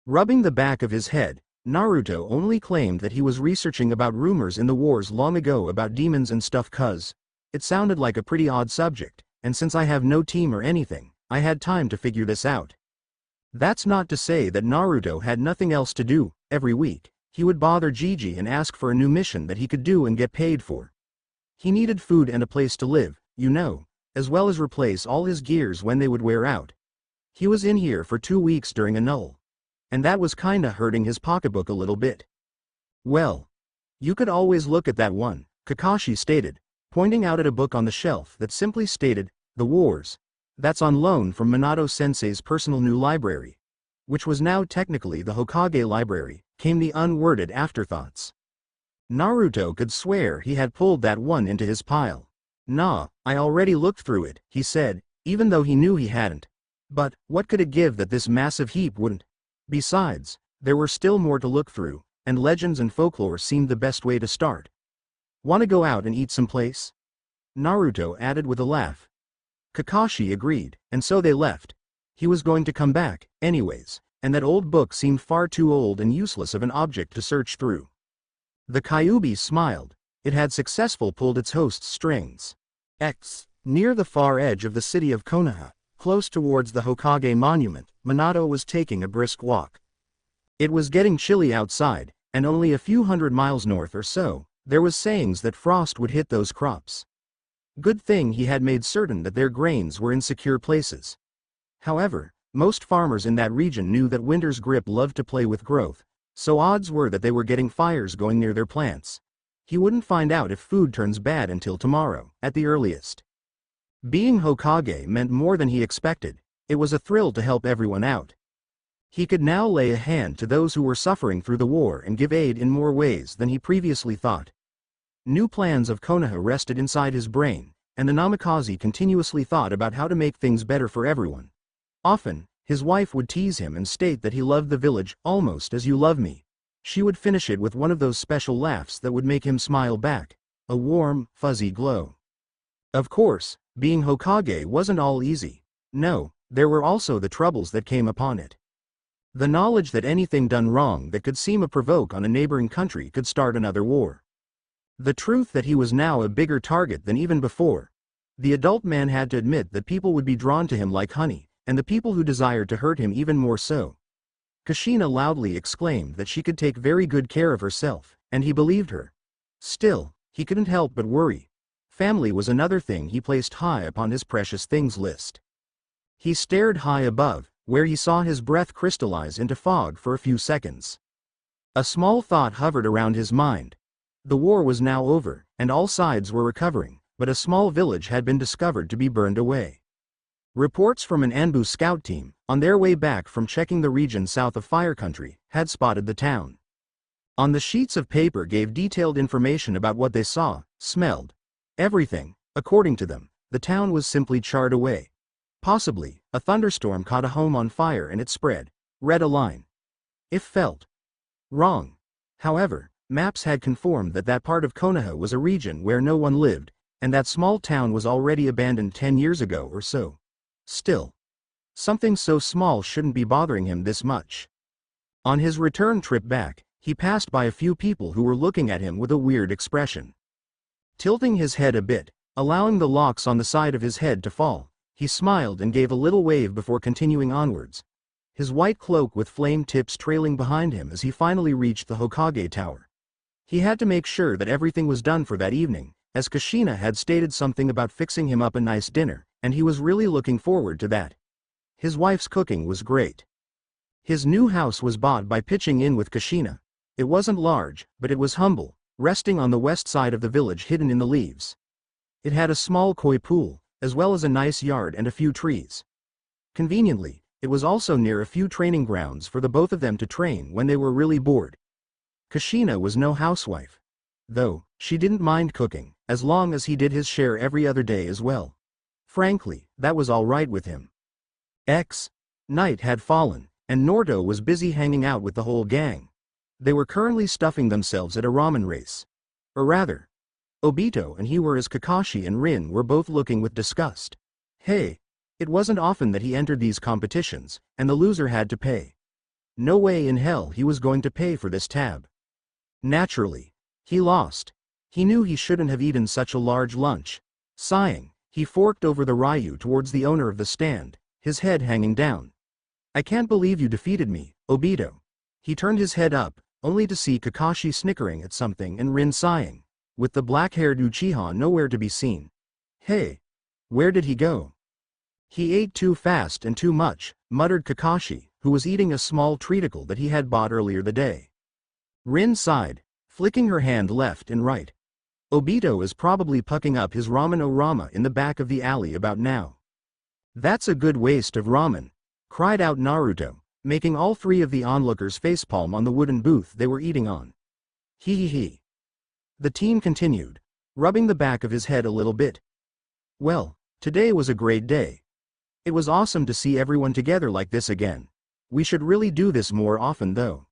Rubbing the back of his head, Naruto only claimed that he was researching about rumors in the wars long ago about demons and stuff cuz it sounded like a pretty odd subject, and since I have no team or anything, I had time to figure this out. That's not to say that Naruto had nothing else to do. Every week, he would bother Gigi and ask for a new mission that he could do and get paid for. He needed food and a place to live, you know, as well as replace all his gears when they would wear out. He was in here for 2 weeks during a null. And that was kinda hurting his pocketbook a little bit. "Well, you could always look at that one," Kakashi stated, pointing out at a book on the shelf that simply stated, "The Wars." That's on loan from Minato-sensei's personal new library, which was now technically the Hokage library, came the unworded afterthoughts. Naruto could swear he had pulled that one into his pile. "Nah, I already looked through it," he said, even though he knew he hadn't. But, what could it give that this massive heap wouldn't? Besides, there were still more to look through, and legends and folklore seemed the best way to start. "Wanna go out and eat someplace?" Naruto added with a laugh. Kakashi agreed, and so they left. He was going to come back, anyways, and that old book seemed far too old and useless of an object to search through. The Kyuubi smiled. It had successfully pulled its host's strings. Near the far edge of the city of Konoha, close towards the Hokage monument, Minato was taking a brisk walk. It was getting chilly outside, and only a few hundred miles north or so, there was sayings that frost would hit those crops. Good thing he had made certain that their grains were in secure places. However, most farmers in that region knew that winter's grip loved to play with growth, so odds were that they were getting fires going near their plants. He wouldn't find out if food turns bad until tomorrow, at the earliest. Being Hokage meant more than he expected. It was a thrill to help everyone out. He could now lay a hand to those who were suffering through the war and give aid in more ways than he previously thought. New plans of Konoha rested inside his brain, and the Namikaze continuously thought about how to make things better for everyone. Often, his wife would tease him and state that he loved the village almost as you love me. She would finish it with one of those special laughs that would make him smile back, a warm, fuzzy glow. Of course, being Hokage wasn't all easy. No, there were also the troubles that came upon it. The knowledge that anything done wrong that could seem a provoke on a neighboring country could start another war. The truth that he was now a bigger target than even before. The adult man had to admit that people would be drawn to him like honey, and the people who desired to hurt him even more so. Kushina loudly exclaimed that she could take very good care of herself, and he believed her. Still, he couldn't help but worry. Family was another thing he placed high upon his precious things list. He stared high above, where he saw his breath crystallize into fog for a few seconds. A small thought hovered around his mind. The war was now over, and all sides were recovering, but a small village had been discovered to be burned away. Reports from an Anbu scout team, on their way back from checking the region south of Fire Country, had spotted the town. On the sheets of paper gave detailed information about what they saw, smelled. Everything, according to them, the town was simply charred away. Possibly, a thunderstorm caught a home on fire and it spread. Read a line. If felt wrong. However, maps had confirmed that that part of Konoha was a region where no one lived, and that small town was already abandoned 10 years ago or so. Still, something so small shouldn't be bothering him this much. On his return trip back, he passed by a few people who were looking at him with a weird expression. Tilting his head a bit, allowing the locks on the side of his head to fall, he smiled and gave a little wave before continuing onwards, his white cloak with flame tips trailing behind him as he finally reached the Hokage Tower. He had to make sure that everything was done for that evening, as Kushina had stated something about fixing him up a nice dinner, and he was really looking forward to that. His wife's cooking was great. His new house was bought by pitching in with Kushina. It wasn't large, but it was humble, resting on the west side of the village hidden in the leaves. It had a small koi pool, as well as a nice yard and a few trees. Conveniently, it was also near a few training grounds for the both of them to train when they were really bored. Kushina was no housewife. Though, she didn't mind cooking, as long as he did his share every other day as well. Frankly, that was all right with him. Night had fallen, and Naruto was busy hanging out with the whole gang. They were currently stuffing themselves at a ramen race. Or rather, Obito and he, whereas Kakashi and Rin were both looking with disgust. Hey, it wasn't often that he entered these competitions, and the loser had to pay. No way in hell he was going to pay for this tab. Naturally, he lost. He knew he shouldn't have eaten such a large lunch. Sighing, he forked over the Ryu towards the owner of the stand, his head hanging down. I can't believe you defeated me, Obito. He turned his head up, only to see Kakashi snickering at something and Rin sighing, with the black-haired Uchiha nowhere to be seen. Hey, where did he go? He ate too fast and too much, muttered Kakashi, who was eating a small treaticle that he had bought earlier the day. Rin sighed, flicking her hand left and right. Obito is probably pucking up his ramen orama in the back of the alley about now. That's a good waste of ramen, cried out Naruto, making all three of the onlookers facepalm on the wooden booth they were eating on. Hee. The team continued, rubbing the back of his head a little bit. Well, today was a great day. It was awesome to see everyone together like this again. We should really do this more often though.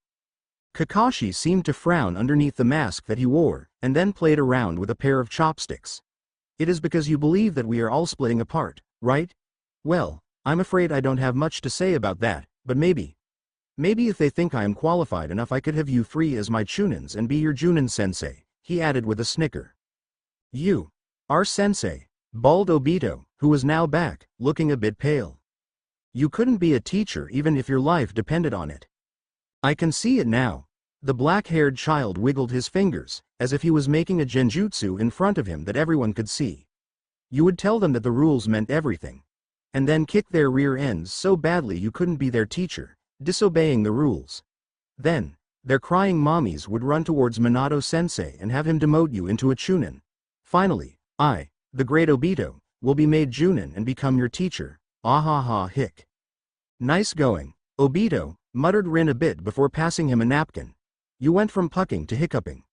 Kakashi seemed to frown underneath the mask that he wore, and then played around with a pair of chopsticks. It is because you believe that we are all splitting apart, right? Well, I'm afraid I don't have much to say about that, but maybe if they think I am qualified enough I could have you three as my chunins and be your Junin sensei, he added with a snicker. You, our sensei, bawled Obito, who was now back, looking a bit pale. You couldn't be a teacher even if your life depended on it. I can see it now. The black-haired child wiggled his fingers, as if he was making a genjutsu in front of him that everyone could see. You would tell them that the rules meant everything, and then kick their rear ends so badly you couldn't be their teacher, disobeying the rules. Then, their crying mommies would run towards Minato-sensei and have him demote you into a chunin. Finally, I, the great Obito, will be made Junin and become your teacher. Ah ha ha hic. Nice going, Obito, muttered Rin a bit before passing him a napkin. You went from pucking to hiccuping.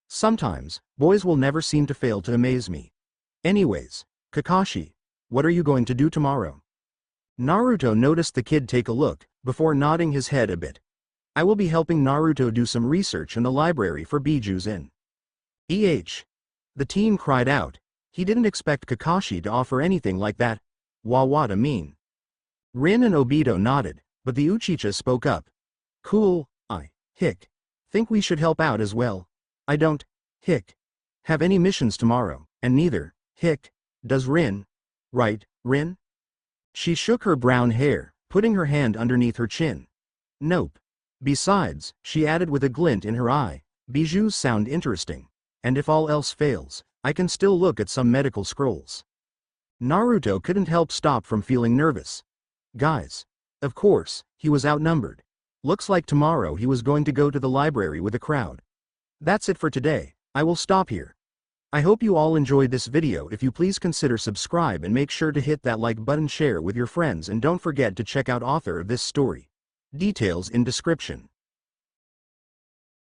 Sometimes, boys will never seem to fail to amaze me. Anyways, Kakashi, what are you going to do tomorrow? Naruto noticed the kid take a look, before nodding his head a bit. I will be helping Naruto do some research in the library for Biju's Inn. The teen cried out. He didn't expect Kakashi to offer anything like that. What a mean. Rin and Obito nodded, but the Uchiha spoke up. Cool, think we should help out as well. I don't, have any missions tomorrow, and neither, does Rin. Right, Rin? She shook her brown hair, putting her hand underneath her chin. Nope. Besides, she added with a glint in her eye, Bijoux sound interesting, and if all else fails, I can still look at some medical scrolls. Naruto couldn't help stop from feeling nervous. Guys. Of course, he was outnumbered. Looks like tomorrow he was going to go to the library with a crowd. That's it for today, I will stop here. I hope you all enjoyed this video. If you please consider subscribe and make sure to hit that like button, share with your friends, and don't forget to check out author of this story. Details in description.